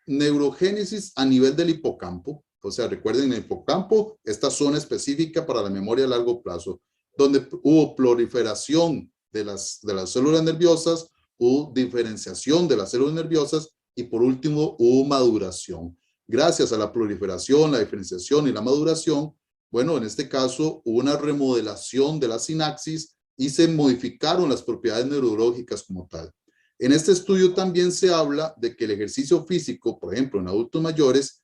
neurogénesis a nivel del hipocampo. O sea, recuerden, el hipocampo, esta zona específica para la memoria a largo plazo, donde hubo proliferación de las células nerviosas, hubo diferenciación de las células nerviosas y por último hubo maduración. Gracias a la proliferación, la diferenciación y la maduración, bueno, en este caso hubo una remodelación de la sinapsis y se modificaron las propiedades neurológicas como tal. En este estudio también se habla de que el ejercicio físico, por ejemplo, en adultos mayores,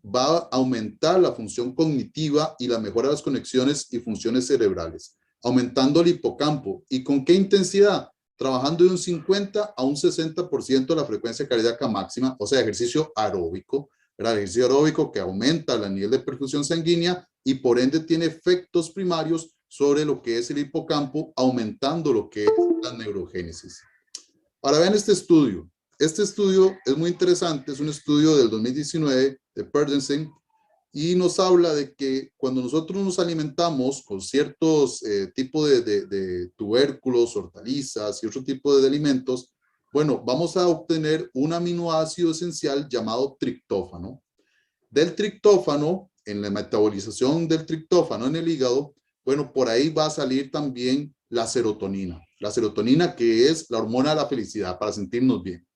va a aumentar la función cognitiva y la mejora de las conexiones y funciones cerebrales, aumentando el hipocampo. ¿Y con qué intensidad? Trabajando de un 50 a un 60% de la frecuencia cardíaca máxima, o sea, ejercicio aeróbico, ¿verdad? Ejercicio aeróbico que aumenta el nivel de perfusión sanguínea y por ende tiene efectos primarios sobre lo que es el hipocampo, aumentando lo que es la neurogénesis. Ahora vean este estudio. este estudio es muy interesante, es un estudio del 2019 de Pedersen y nos habla de que cuando nosotros nos alimentamos con ciertos tipos de tubérculos, hortalizas y otro tipo de alimentos, bueno, vamos a obtener un aminoácido esencial llamado triptófano. Del triptófano, en la metabolización del triptófano en el hígado, bueno, por ahí va a salir también la serotonina. La serotonina, que es la hormona de la felicidad, para sentirnos bien.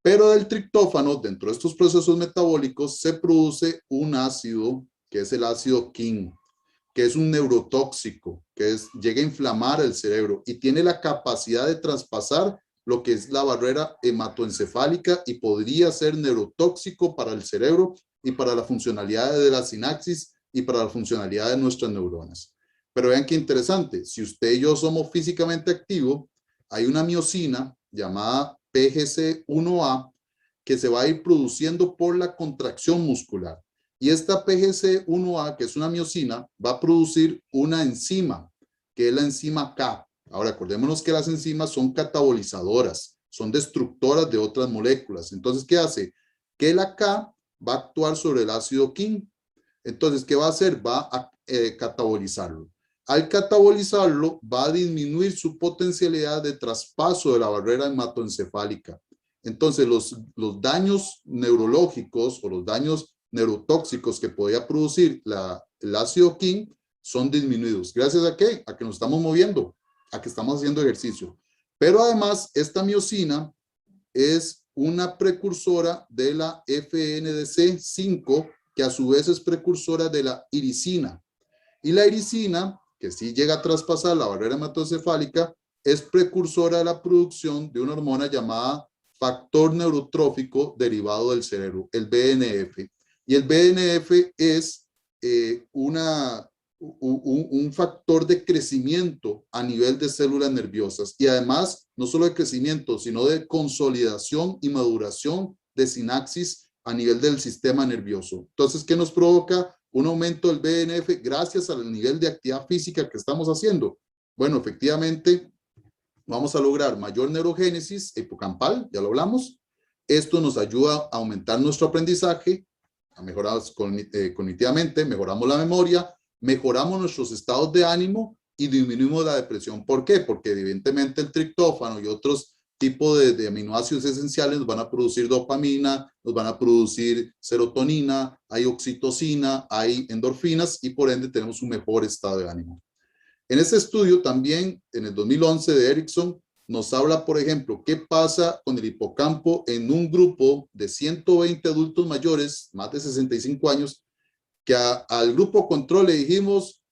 Pero del triptófano, dentro de estos procesos metabólicos, se produce un ácido, que es el ácido KIM, que es un neurotóxico, llega a inflamar el cerebro y tiene la capacidad de traspasar lo que es la barrera hematoencefálica y podría ser neurotóxico para el cerebro y para la funcionalidad de la sinapsis y para la funcionalidad de nuestras neuronas. Pero vean qué interesante, si usted y yo somos físicamente activos, hay una miocina llamada PGC1A que se va a ir produciendo por la contracción muscular. Y esta PGC1A, que es una miocina, va a producir una enzima, que es la enzima K. Ahora, acordémonos que las enzimas son catabolizadoras, son destructoras de otras moléculas. Entonces, ¿qué hace? Que la K va a actuar sobre el ácido KIM. Entonces, ¿qué va a hacer? Va a catabolizarlo. Al catabolizarlo, va a disminuir su potencialidad de traspaso de la barrera hematoencefálica. Entonces, los daños neurológicos o los daños neurotóxicos que podría producir el ácido KIM son disminuidos. ¿Gracias a qué? A que nos estamos moviendo, a que estamos haciendo ejercicio. Pero además, esta miocina es una precursora de la FNDC5, que a su vez es precursora de la iricina. Y la iricina, que sí llega a traspasar la barrera hematoencefálica, es precursora de la producción de una hormona llamada factor neurotrófico derivado del cerebro, el BNF. Y el BNF es un factor de crecimiento a nivel de células nerviosas y además no solo de crecimiento, sino de consolidación y maduración de sinapsis a nivel del sistema nervioso. Entonces, ¿qué nos provoca un aumento del BNF gracias al nivel de actividad física que estamos haciendo? Bueno, efectivamente, vamos a lograr mayor neurogénesis hipocampal, ya lo hablamos. Esto nos ayuda a aumentar nuestro aprendizaje, a mejorar cognitivamente, mejoramos la memoria, mejoramos nuestros estados de ánimo y disminuimos la depresión. ¿Por qué? Porque evidentemente el triptófano y otros tipos de aminoácidos esenciales nos van a producir dopamina, nos van a producir serotonina, hay oxitocina, hay endorfinas y por ende tenemos un mejor estado de ánimo. En este estudio también, en el 2011 de Erickson, nos habla, por ejemplo, qué pasa con el hipocampo en un grupo de 120 adultos mayores, más de 65 años, que al grupo control le dijimos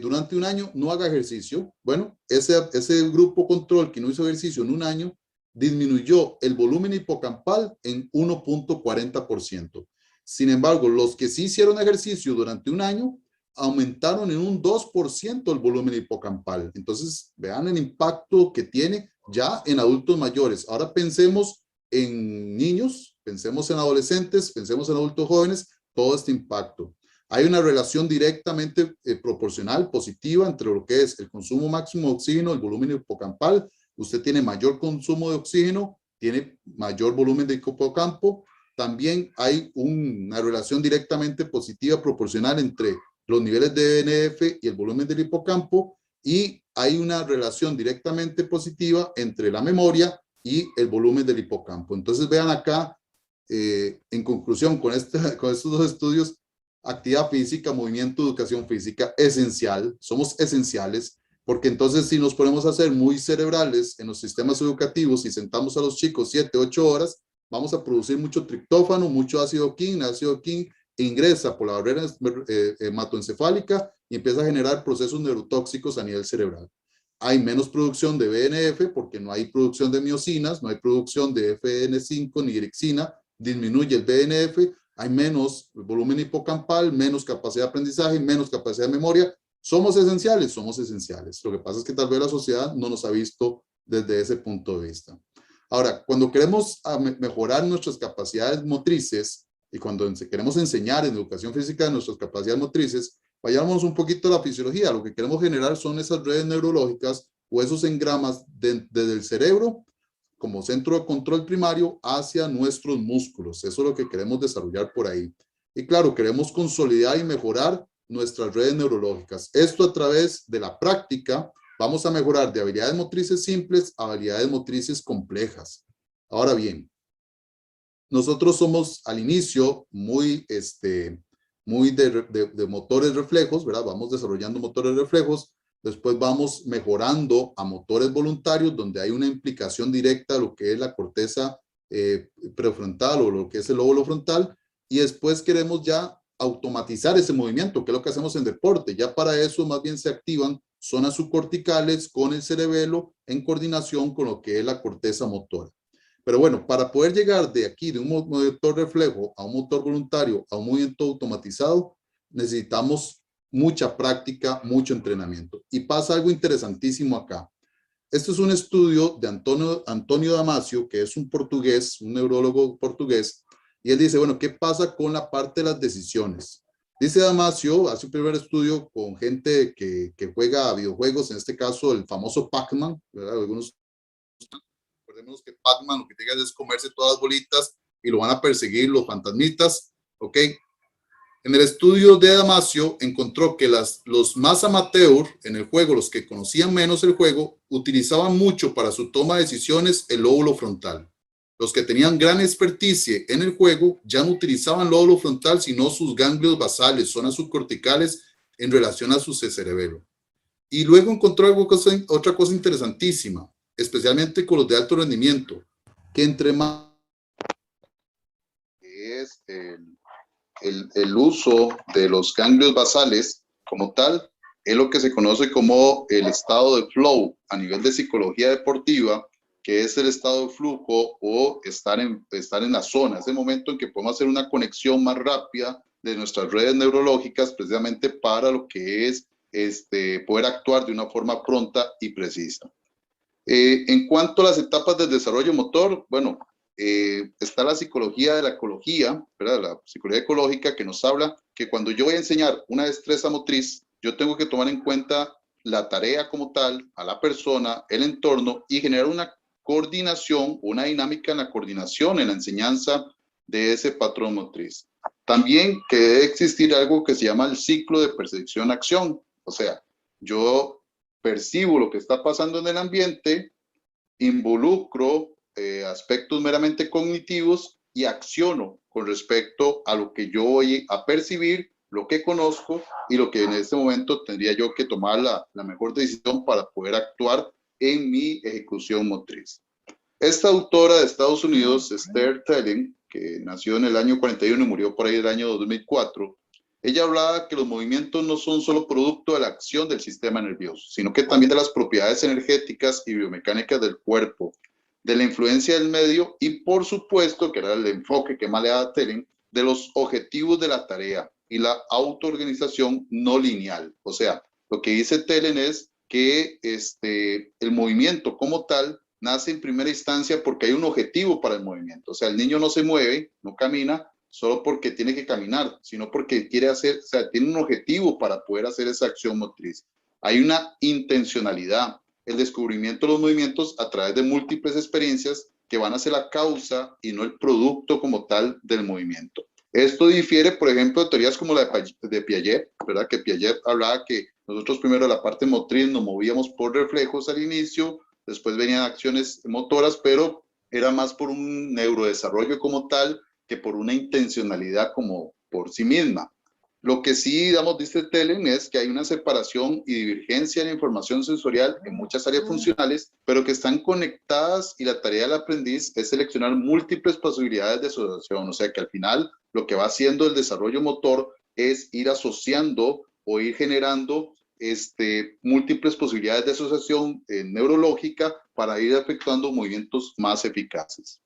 durante un año no haga ejercicio. Bueno, ese grupo control que no hizo ejercicio en un año disminuyó el volumen hipocampal en 1.40%. Sin embargo, los que sí hicieron ejercicio durante un año aumentaron en un 2% el volumen hipocampal. Entonces, vean el impacto que tiene ya en adultos mayores. Ahora pensemos en niños, pensemos en adolescentes, pensemos en adultos jóvenes, todo este impacto. Hay una relación directamente proporcional, positiva, entre lo que es el consumo máximo de oxígeno, el volumen hipocampal. Usted tiene mayor consumo de oxígeno, tiene mayor volumen de hipocampo. También hay una relación directamente positiva, proporcional entre los niveles de BNF y el volumen del hipocampo. Y hay una relación directamente positiva entre la memoria y el volumen del hipocampo. Entonces vean acá, en conclusión, con estos dos estudios, actividad física, movimiento, educación física, esencial, somos esenciales, porque entonces si nos ponemos a hacer muy cerebrales en los sistemas educativos y sentamos a los chicos 7, 8 horas, vamos a producir mucho triptófano, mucho ácido KIM ingresa por la barrera hematoencefálica y empieza a generar procesos neurotóxicos a nivel cerebral. Hay menos producción de BNF porque no hay producción de miocinas, no hay producción de FN5 ni irixina, disminuye el BNF, hay menos volumen hipocampal, menos capacidad de aprendizaje, menos capacidad de memoria. ¿Somos esenciales? Somos esenciales. Lo que pasa es que tal vez la sociedad no nos ha visto desde ese punto de vista. Ahora, cuando queremos mejorar nuestras capacidades motrices y cuando queremos enseñar en educación física nuestras capacidades motrices, vayamos un poquito a la fisiología. Lo que queremos generar son esas redes neurológicas o esos engramas desde el cerebro como centro de control primario hacia nuestros músculos. Eso es lo que queremos desarrollar por ahí. Y claro, queremos consolidar y mejorar nuestras redes neurológicas. Esto a través de la práctica, vamos a mejorar de habilidades motrices simples a habilidades motrices complejas. Ahora bien, nosotros somos al inicio muy de motores reflejos, ¿verdad? Vamos desarrollando motores reflejos, después vamos mejorando a motores voluntarios, donde hay una implicación directa de lo que es la corteza prefrontal o lo que es el lóbulo frontal, y después queremos ya automatizar ese movimiento, que es lo que hacemos en deporte. Ya para eso más bien se activan zonas subcorticales con el cerebelo en coordinación con lo que es la corteza motora. Pero bueno, para poder llegar de aquí, de un motor reflejo a un motor voluntario, a un movimiento automatizado, necesitamos mucha práctica, mucho entrenamiento. Y pasa algo interesantísimo acá. Este es un estudio de Antonio Damasio, que es un portugués, un neurólogo portugués, y él dice, bueno, ¿qué pasa con la parte de las decisiones? Dice Damasio, hace un primer estudio con gente que juega a videojuegos, en este caso el famoso Pac-Man, ¿verdad? Algunos, recordemos que Pac-Man lo que tiene que hacer es comerse todas las bolitas y lo van a perseguir los fantasmitas, ¿ok? En el estudio de Damasio encontró que los más amateur en el juego, los que conocían menos el juego, utilizaban mucho para su toma de decisiones el lóbulo frontal. Los que tenían gran experticia en el juego ya no utilizaban lóbulo frontal, sino sus ganglios basales, zonas subcorticales en relación a su cerebelo. Y luego encontró otra cosa interesantísima, especialmente con los de alto rendimiento, que entre más es el uso de los ganglios basales como tal, es lo que se conoce como el estado de flow a nivel de psicología deportiva, que es el estado de flujo o estar en la zona, ese momento en que podemos hacer una conexión más rápida de nuestras redes neurológicas precisamente para lo que es poder actuar de una forma pronta y precisa. En cuanto a las etapas del desarrollo motor, bueno, está la psicología de la ecología, ¿verdad? La psicología ecológica, que nos habla que cuando yo voy a enseñar una destreza motriz, yo tengo que tomar en cuenta la tarea como tal, a la persona, el entorno, y generar una coordinación, una dinámica en la coordinación, en la enseñanza de ese patrón motriz. También que debe existir algo que se llama el ciclo de percepción-acción. O sea, yo percibo lo que está pasando en el ambiente, involucro aspectos meramente cognitivos y acciono con respecto a lo que yo voy a percibir, lo que conozco y lo que en este momento tendría yo que tomar la mejor decisión para poder actuar en mi ejecución motriz. Esta autora de Estados Unidos, Esther Telling, que nació en el año 41 y murió por ahí el año 2004, ella hablaba que los movimientos no son solo producto de la acción del sistema nervioso, sino que también de las propiedades energéticas y biomecánicas del cuerpo, de la influencia del medio y, por supuesto, que era el enfoque que más le daba Telling, de los objetivos de la tarea y la autoorganización no lineal. O sea, lo que dice Telling es que el movimiento como tal nace en primera instancia porque hay un objetivo para el movimiento. O sea, el niño no se mueve, no camina, solo porque tiene que caminar, sino porque quiere hacer, o sea, tiene un objetivo para poder hacer esa acción motriz. Hay una intencionalidad, el descubrimiento de los movimientos a través de múltiples experiencias que van a ser la causa y no el producto como tal del movimiento. Esto difiere, por ejemplo, de teorías como la de Piaget, ¿verdad? Que Piaget hablaba que nosotros primero la parte motriz nos movíamos por reflejos al inicio, después venían acciones motoras, pero era más por un neurodesarrollo como tal que por una intencionalidad como por sí misma. Lo que sí, digamos, dice Telling es que hay una separación y divergencia en la información sensorial en muchas áreas funcionales, pero que están conectadas y la tarea del aprendiz es seleccionar múltiples posibilidades de asociación. O sea que al final lo que va haciendo el desarrollo motor es ir asociando o ir generando múltiples posibilidades de asociación neurológica para ir efectuando movimientos más eficaces.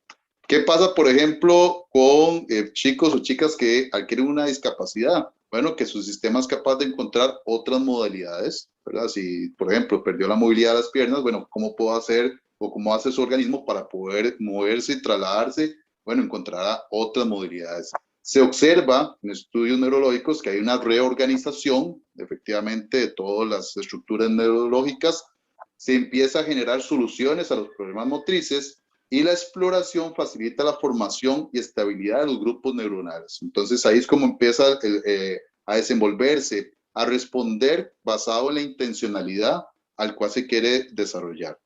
¿Qué pasa, por ejemplo, con chicos o chicas que adquieren una discapacidad? Bueno, que su sistema es capaz de encontrar otras modalidades, ¿verdad? Si, por ejemplo, perdió la movilidad de las piernas, bueno, ¿cómo puedo hacer o cómo hace su organismo para poder moverse y trasladarse? Bueno, encontrará otras modalidades. Se observa en estudios neurológicos que hay una reorganización, efectivamente, de todas las estructuras neurológicas. Se empieza a generar soluciones a los problemas motrices y la exploración facilita la formación y estabilidad de los grupos neuronales. Entonces ahí es como empieza a desenvolverse, a responder basado en la intencionalidad al cual se quiere desarrollar.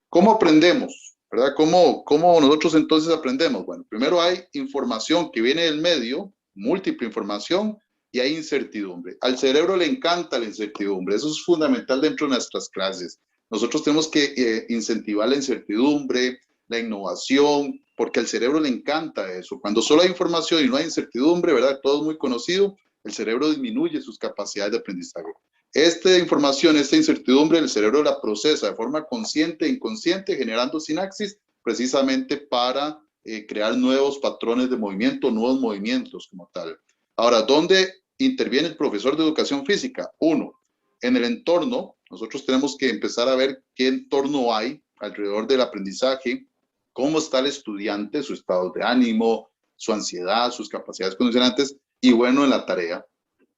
¿Cómo aprendemos? ¿Verdad? ¿Cómo nosotros entonces aprendemos? Bueno, primero hay información que viene del medio, múltiple información, y hay incertidumbre. Al cerebro le encanta la incertidumbre, eso es fundamental dentro de nuestras clases. Nosotros tenemos que incentivar la incertidumbre, la innovación, porque al cerebro le encanta eso. Cuando solo hay información y no hay incertidumbre, ¿verdad? Todo es muy conocido, el cerebro disminuye sus capacidades de aprendizaje. Esta información, esta incertidumbre, el cerebro la procesa de forma consciente e inconsciente, generando sinapsis precisamente para crear nuevos patrones de movimiento, nuevos movimientos como tal. Ahora, ¿dónde interviene el profesor de educación física? Uno, en el entorno. Nosotros tenemos que empezar a ver qué entorno hay alrededor del aprendizaje, cómo está el estudiante, su estado de ánimo, su ansiedad, sus capacidades condicionantes, y bueno, en la tarea.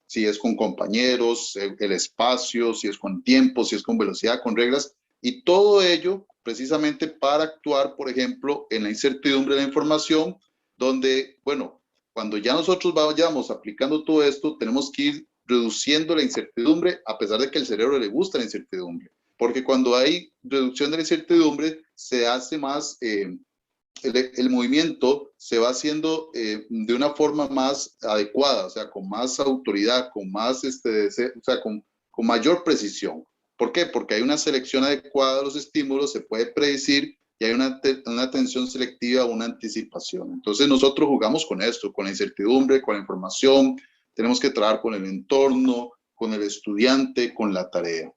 Si es con compañeros, el espacio, si es con tiempo, si es con velocidad, con reglas, y todo ello precisamente para actuar, por ejemplo, en la incertidumbre de la información, donde, bueno, cuando ya nosotros vayamos aplicando todo esto, tenemos que ir reduciendo la incertidumbre, a pesar de que al cerebro le gusta la incertidumbre, porque cuando hay reducción de la incertidumbre, se hace más... el movimiento se va haciendo de una forma más adecuada, o sea, con más autoridad, con más, o sea, con mayor precisión. ¿Por qué? Porque hay una selección adecuada de los estímulos, se puede predecir y hay una atención selectiva, una anticipación. Entonces nosotros jugamos con esto, con la incertidumbre, con la información, tenemos que trabajar con el entorno, con el estudiante, con la tarea.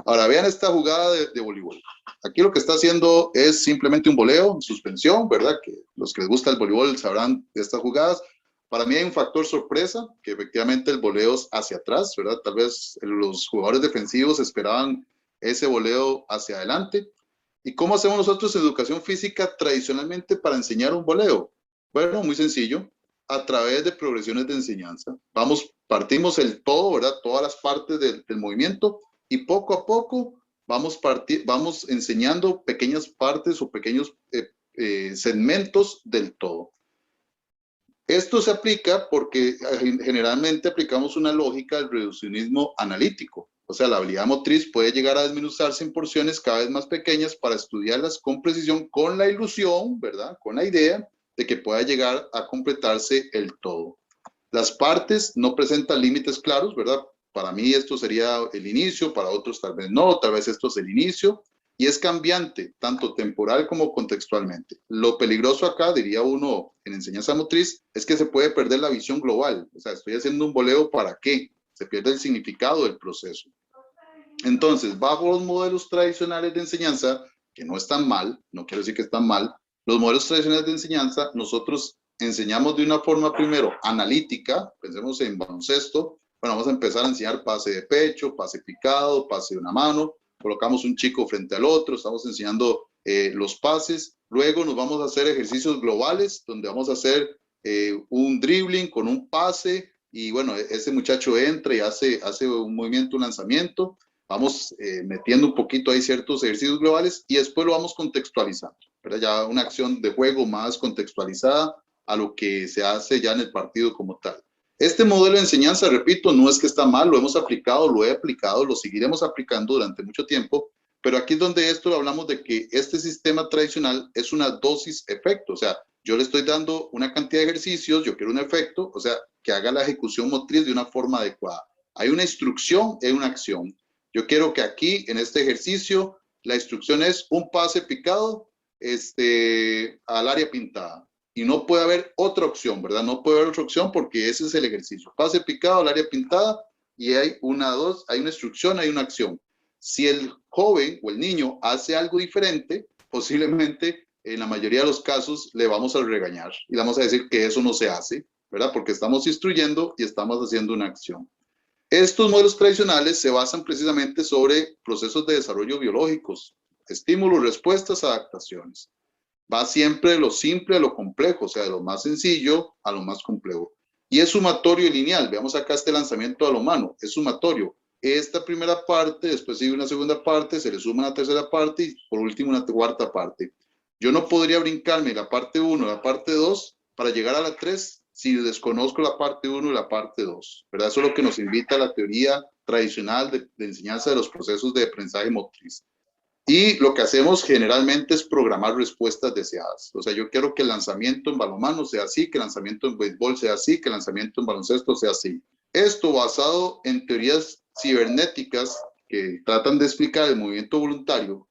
Ahora, vean esta jugada de voleibol. Aquí lo que está haciendo es simplemente un voleo, suspensión, ¿verdad? Que los que les gusta el voleibol sabrán de estas jugadas. Para mí hay un factor sorpresa, que efectivamente el voleo es hacia atrás, ¿verdad? Tal vez los jugadores defensivos esperaban ese voleo hacia adelante. ¿Y cómo hacemos nosotros en educación física tradicionalmente para enseñar un voleo? Bueno, muy sencillo, a través de progresiones de enseñanza. Partimos el todo, ¿verdad? Todas las partes del movimiento, y poco a poco vamos enseñando pequeñas partes o pequeños segmentos del todo. Esto se aplica porque generalmente aplicamos una lógica del reduccionismo analítico. O sea, la habilidad motriz puede llegar a desmenuzarse en porciones cada vez más pequeñas para estudiarlas con precisión, con la ilusión, ¿verdad? Con la idea de que pueda llegar a completarse el todo. Las partes no presentan límites claros, ¿verdad? Para mí esto sería el inicio, para otros tal vez no, tal vez esto es el inicio, y es cambiante, tanto temporal como contextualmente. Lo peligroso acá, diría uno en enseñanza motriz, es que se puede perder la visión global. O sea, estoy haciendo un voleo, ¿para qué? Se pierde el significado del proceso. Entonces, bajo los modelos tradicionales de enseñanza, que no están mal, no quiero decir que están mal, los modelos tradicionales de enseñanza, nosotros enseñamos de una forma primero analítica, pensemos en baloncesto, bueno, vamos a empezar a enseñar pase de pecho, pase picado, pase de una mano, colocamos un chico frente al otro, estamos enseñando los pases, luego nos vamos a hacer ejercicios globales, donde vamos a hacer un dribbling con un pase, y bueno, ese muchacho entra y hace un movimiento, un lanzamiento, vamos metiendo un poquito ahí ciertos ejercicios globales, y después lo vamos contextualizando, ¿verdad? Ya una acción de juego más contextualizada a lo que se hace ya en el partido como tal. Este modelo de enseñanza, repito, no es que está mal, lo hemos aplicado, lo he aplicado, lo seguiremos aplicando durante mucho tiempo, pero aquí es donde esto hablamos de que este sistema tradicional es una dosis-efecto, o sea, yo le estoy dando una cantidad de ejercicios, yo quiero un efecto, o sea, que haga la ejecución motriz de una forma adecuada. Hay una instrucción, hay una acción. Yo quiero que aquí, en este ejercicio, la instrucción es un pase picado al área pintada. Y no puede haber otra opción, ¿verdad? No puede haber otra opción porque ese es el ejercicio. Pase picado al área pintada y hay hay una instrucción, hay una acción. Si el joven o el niño hace algo diferente, posiblemente en la mayoría de los casos le vamos a regañar y le vamos a decir que eso no se hace, ¿verdad? Porque estamos instruyendo y estamos haciendo una acción. Estos modelos tradicionales se basan precisamente sobre procesos de desarrollo biológicos, estímulos, respuestas, adaptaciones. Va siempre de lo simple a lo complejo, o sea, de lo más sencillo a lo más complejo. Y es sumatorio y lineal. Veamos acá este lanzamiento a lo humano, es sumatorio. Esta primera parte, después sigue una segunda parte, se le suma una tercera parte y por último una cuarta parte. Yo no podría brincarme la parte 1, la parte 2, para llegar a la 3 si desconozco la parte 1 y la parte 2, ¿verdad? Eso es lo que nos invita a la teoría tradicional de enseñanza de los procesos de aprendizaje motriz. Y lo que hacemos generalmente es programar respuestas deseadas. O sea, yo quiero que el lanzamiento en balonmano sea así, que el lanzamiento en béisbol sea así, que el lanzamiento en baloncesto sea así. Esto basado en teorías cibernéticas que tratan de explicar el movimiento voluntario,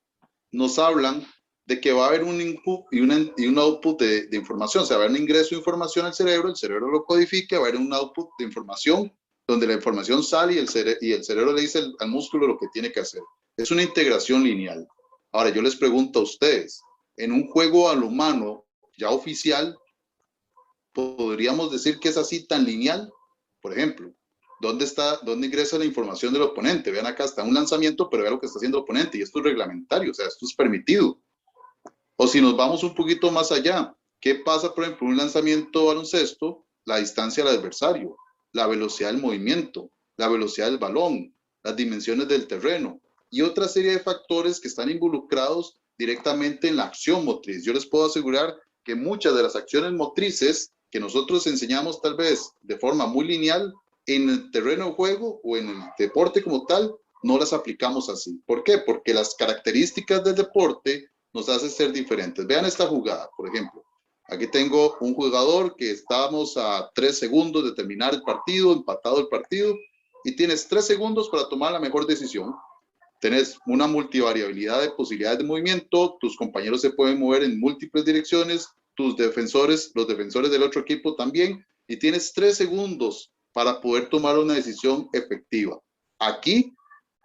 nos hablan de que va a haber un input y un output de información. O sea, va a haber un ingreso de información al cerebro, el cerebro lo codifica, va a haber un output de información donde la información sale y el cerebro le dice al músculo lo que tiene que hacer. Es una integración lineal. Ahora, yo les pregunto a ustedes, en un juego al humano ya oficial, ¿podríamos decir que es así tan lineal? Por ejemplo, ¿dónde ingresa la información del oponente? Vean acá, está un lanzamiento, pero vean lo que está haciendo el oponente, y esto es reglamentario, o sea, esto es permitido. O si nos vamos un poquito más allá, ¿qué pasa, por ejemplo, en un lanzamiento baloncesto? La distancia al adversario, la velocidad del movimiento, la velocidad del balón, las dimensiones del terreno y otra serie de factores que están involucrados directamente en la acción motriz. Yo les puedo asegurar que muchas de las acciones motrices que nosotros enseñamos tal vez de forma muy lineal en el terreno de juego o en el deporte como tal, no las aplicamos así. ¿Por qué? Porque las características del deporte nos hace ser diferentes. Vean esta jugada, por ejemplo. Aquí tengo un jugador que estábamos a 3 segundos de terminar el partido, empatado el partido, y tienes 3 segundos para tomar la mejor decisión. Tienes una multivariabilidad de posibilidades de movimiento, tus compañeros se pueden mover en múltiples direcciones, tus defensores, los defensores del otro equipo también, y tienes 3 segundos para poder tomar una decisión efectiva. Aquí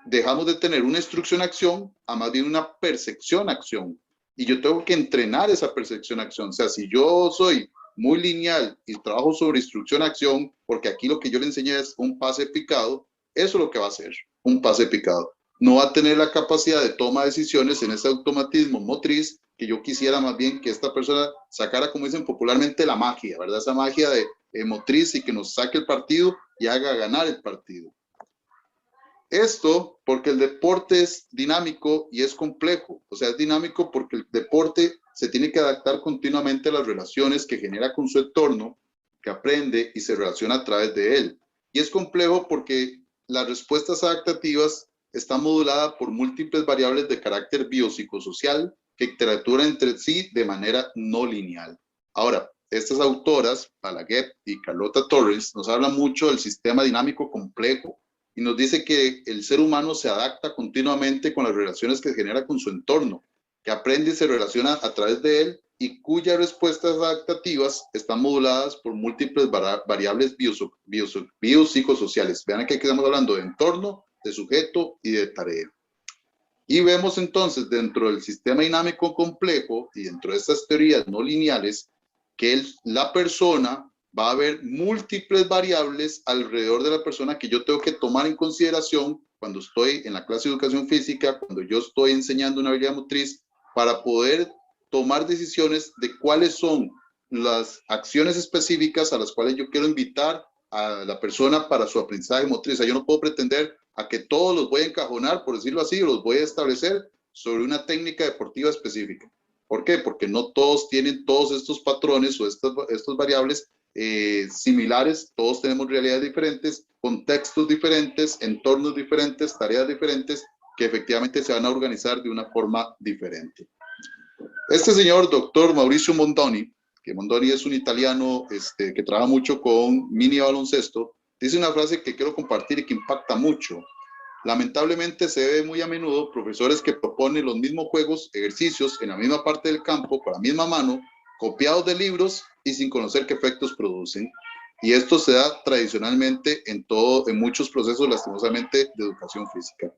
dejamos de tener una instrucción-acción a más bien una percepción-acción. Y yo tengo que entrenar esa percepción-acción. O sea, si yo soy muy lineal y trabajo sobre instrucción-acción, porque aquí lo que yo le enseñé es un pase picado, eso es lo que va a hacer, un pase picado. No va a tener la capacidad de toma de decisiones en ese automatismo motriz que yo quisiera más bien que esta persona sacara, como dicen popularmente, la magia, ¿verdad? Esa magia de motriz y que nos saque el partido y haga ganar el partido. Esto porque el deporte es dinámico y es complejo. O sea, es dinámico porque el deporte se tiene que adaptar continuamente a las relaciones que genera con su entorno, que aprende y se relaciona a través de él. Y es complejo porque las respuestas adaptativas están moduladas por múltiples variables de carácter biopsicosocial que interactúan entre sí de manera no lineal. Ahora, estas autoras, Balaguer y Carlota Torres, nos hablan mucho del sistema dinámico complejo y nos dice que el ser humano se adapta continuamente con las relaciones que genera con su entorno, que aprende y se relaciona a través de él y cuyas respuestas adaptativas están moduladas por múltiples variables biopsicosociales. Vean que aquí estamos hablando de entorno, de sujeto y de tarea. Y vemos entonces dentro del sistema dinámico complejo y dentro de estas teorías no lineales que la persona va a haber múltiples variables alrededor de la persona que yo tengo que tomar en consideración cuando estoy en la clase de educación física, cuando yo estoy enseñando una habilidad motriz, para poder tomar decisiones de cuáles son las acciones específicas a las cuales yo quiero invitar a la persona para su aprendizaje motriz. O sea, yo no puedo pretender a que todos los voy a encajonar, por decirlo así, o los voy a establecer sobre una técnica deportiva específica. ¿Por qué? Porque no todos tienen todos estos patrones o estas variables similares, todos tenemos realidades diferentes, contextos diferentes, entornos diferentes, tareas diferentes, que efectivamente se van a organizar de una forma diferente. Este señor, doctor Mauricio Mondoni, que Mondoni es un italiano que trabaja mucho con mini baloncesto, dice una frase que quiero compartir y que impacta mucho. Lamentablemente se ve muy a menudo profesores que proponen los mismos juegos, ejercicios en la misma parte del campo, con la misma mano, copiados de libros y sin conocer qué efectos producen. Y esto se da tradicionalmente en muchos procesos, lastimosamente, de educación física.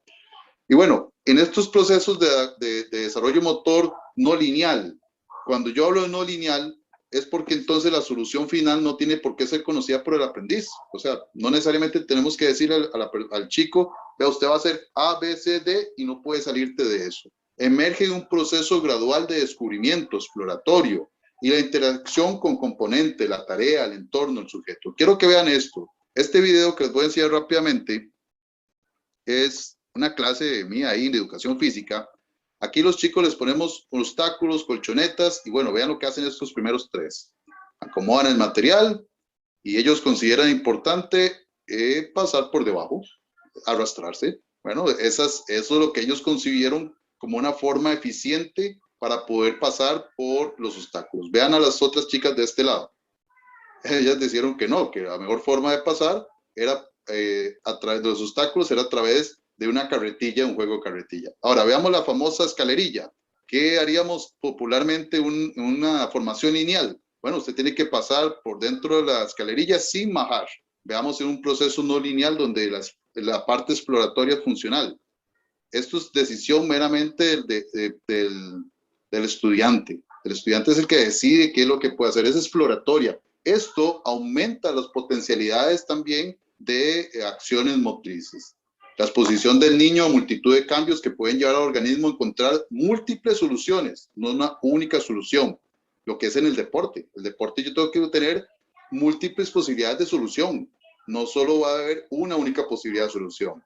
Y bueno, en estos procesos de desarrollo motor no lineal, cuando yo hablo de no lineal, es porque entonces la solución final no tiene por qué ser conocida por el aprendiz. O sea, no necesariamente tenemos que decir al chico, vea, usted va a hacer A, B, C, D y no puede salirte de eso. Emerge un proceso gradual de descubrimiento exploratorio y la interacción con componente, la tarea, el entorno, el sujeto. Quiero que vean esto. Este video que les voy a enseñar rápidamente es una clase mía ahí de educación física. Aquí los chicos les ponemos obstáculos, colchonetas, y bueno, vean lo que hacen estos primeros 3. Acomodan el material y ellos consideran importante pasar por debajo, arrastrarse. Bueno, eso es lo que ellos concibieron como una forma eficiente para poder pasar por los obstáculos. Vean a las otras chicas de este lado. Ellas dijeron que no, que la mejor forma de pasar era a través de los obstáculos, era a través de una carretilla, un juego de carretilla. Ahora, veamos la famosa escalerilla. ¿Qué haríamos popularmente una formación lineal? Bueno, usted tiene que pasar por dentro de la escalerilla sin bajar. Veamos en un proceso no lineal donde la parte exploratoria es funcional. Esto es decisión meramente del estudiante. El estudiante es el que decide qué es lo que puede hacer. Es exploratoria. Esto aumenta las potencialidades también de acciones motrices. La exposición del niño a multitud de cambios que pueden llevar al organismo a encontrar múltiples soluciones, no una única solución. Lo que es en el deporte. El deporte yo tengo que tener múltiples posibilidades de solución. No solo va a haber una única posibilidad de solución.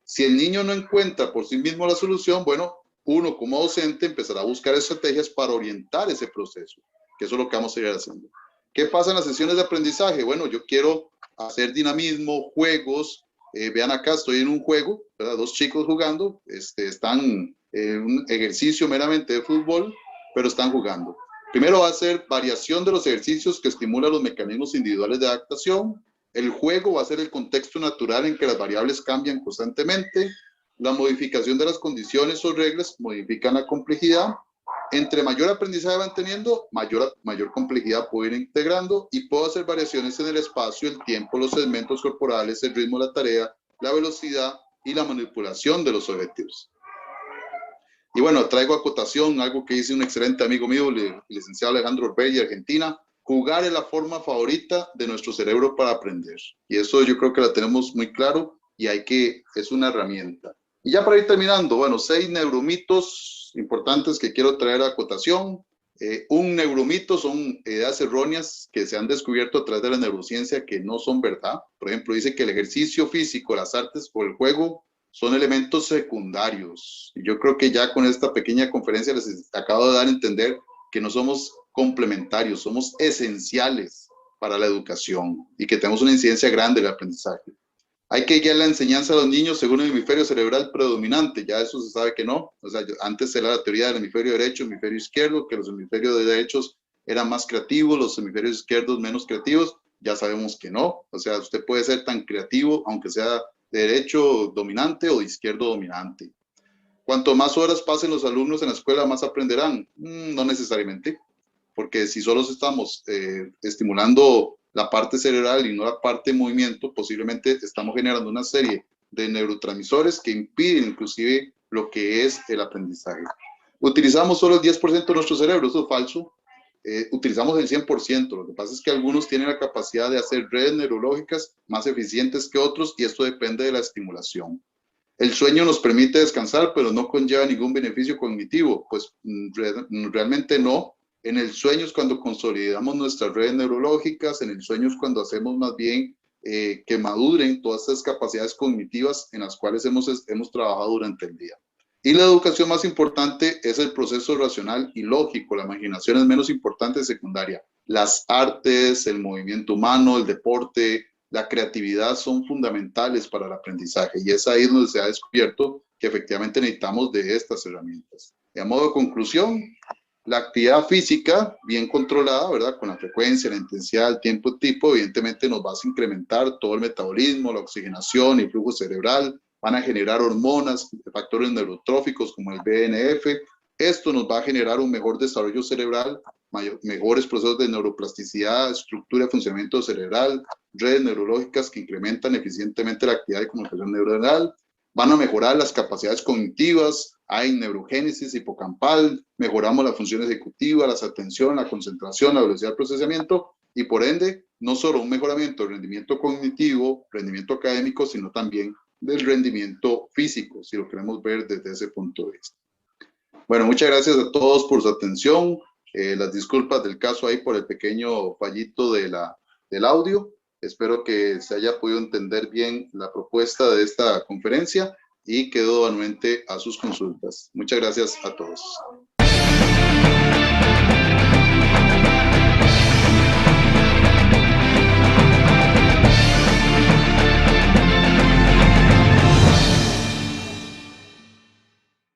Si el niño no encuentra por sí mismo la solución, bueno, uno como docente empezará a buscar estrategias para orientar ese proceso, que eso es lo que vamos a ir haciendo. ¿Qué pasa en las sesiones de aprendizaje? Bueno, yo quiero hacer dinamismo, juegos. Vean acá, estoy en un juego, ¿verdad? 2 chicos jugando, están en un ejercicio meramente de fútbol, pero están jugando. Primero va a ser variación de los ejercicios que estimulan los mecanismos individuales de adaptación. El juego va a ser el contexto natural en que las variables cambian constantemente. La modificación de las condiciones o reglas modifican la complejidad. Entre mayor aprendizaje van teniendo, mayor complejidad puedo ir integrando y puedo hacer variaciones en el espacio, el tiempo, los segmentos corporales, el ritmo de la tarea, la velocidad y la manipulación de los objetivos. Y bueno, traigo acotación, algo que dice un excelente amigo mío, el licenciado Alejandro Orbelli, de Argentina. Jugar es la forma favorita de nuestro cerebro para aprender. Y eso yo creo que la tenemos muy claro y es una herramienta. Y ya para ir terminando, bueno, 6 neuromitos importantes que quiero traer a acotación. Un neuromito son ideas erróneas que se han descubierto a través de la neurociencia que no son verdad. Por ejemplo, dice que el ejercicio físico, las artes o el juego son elementos secundarios. Y yo creo que ya con esta pequeña conferencia les acabo de dar a entender que no somos complementarios, somos esenciales para la educación y que tenemos una incidencia grande en el aprendizaje. Hay que guiar la enseñanza a los niños según el hemisferio cerebral predominante, ya eso se sabe que no. O sea, antes era la teoría del hemisferio derecho, hemisferio izquierdo, que los hemisferios derechos eran más creativos, los hemisferios izquierdos menos creativos, ya sabemos que no. O sea, usted puede ser tan creativo, aunque sea de derecho dominante o de izquierdo dominante. Cuanto más horas pasen los alumnos en la escuela, más aprenderán. No necesariamente, porque si solo estamos estimulando la parte cerebral y no la parte de movimiento, posiblemente estamos generando una serie de neurotransmisores que impiden inclusive lo que es el aprendizaje. Utilizamos solo el 10% de nuestro cerebro, eso es falso. Utilizamos el 100%, lo que pasa es que algunos tienen la capacidad de hacer redes neurológicas más eficientes que otros y esto depende de la estimulación. El sueño nos permite descansar, pero no conlleva ningún beneficio cognitivo, pues realmente no. En el sueño es cuando consolidamos nuestras redes neurológicas, en el sueño es cuando hacemos más bien que maduren todas estas capacidades cognitivas en las cuales hemos trabajado durante el día. Y la educación más importante es el proceso racional y lógico, la imaginación es menos importante y secundaria. Las artes, el movimiento humano, el deporte, la creatividad son fundamentales para el aprendizaje y es ahí donde se ha descubierto que efectivamente necesitamos de estas herramientas. De modo de conclusión, la actividad física bien controlada, ¿verdad? Con la frecuencia, la intensidad, el tiempo y tipo, evidentemente nos va a incrementar todo el metabolismo, la oxigenación y flujo cerebral, van a generar hormonas, factores neurotróficos como el BNF. Esto nos va a generar un mejor desarrollo cerebral, mejores procesos de neuroplasticidad, estructura y funcionamiento cerebral, redes neurológicas que incrementan eficientemente la actividad de comunicación neuronal, van a mejorar las capacidades cognitivas, hay neurogénesis hipocampal, mejoramos la función ejecutiva, la atención, la concentración, la velocidad de procesamiento y por ende no solo un mejoramiento del rendimiento cognitivo, rendimiento académico, sino también del rendimiento físico, si lo queremos ver desde ese punto de vista. Bueno, muchas gracias a todos por su atención. Las disculpas del caso ahí por el pequeño fallito del audio. Espero que se haya podido entender bien la propuesta de esta conferencia y quedo anuente a sus consultas. Muchas gracias a todos.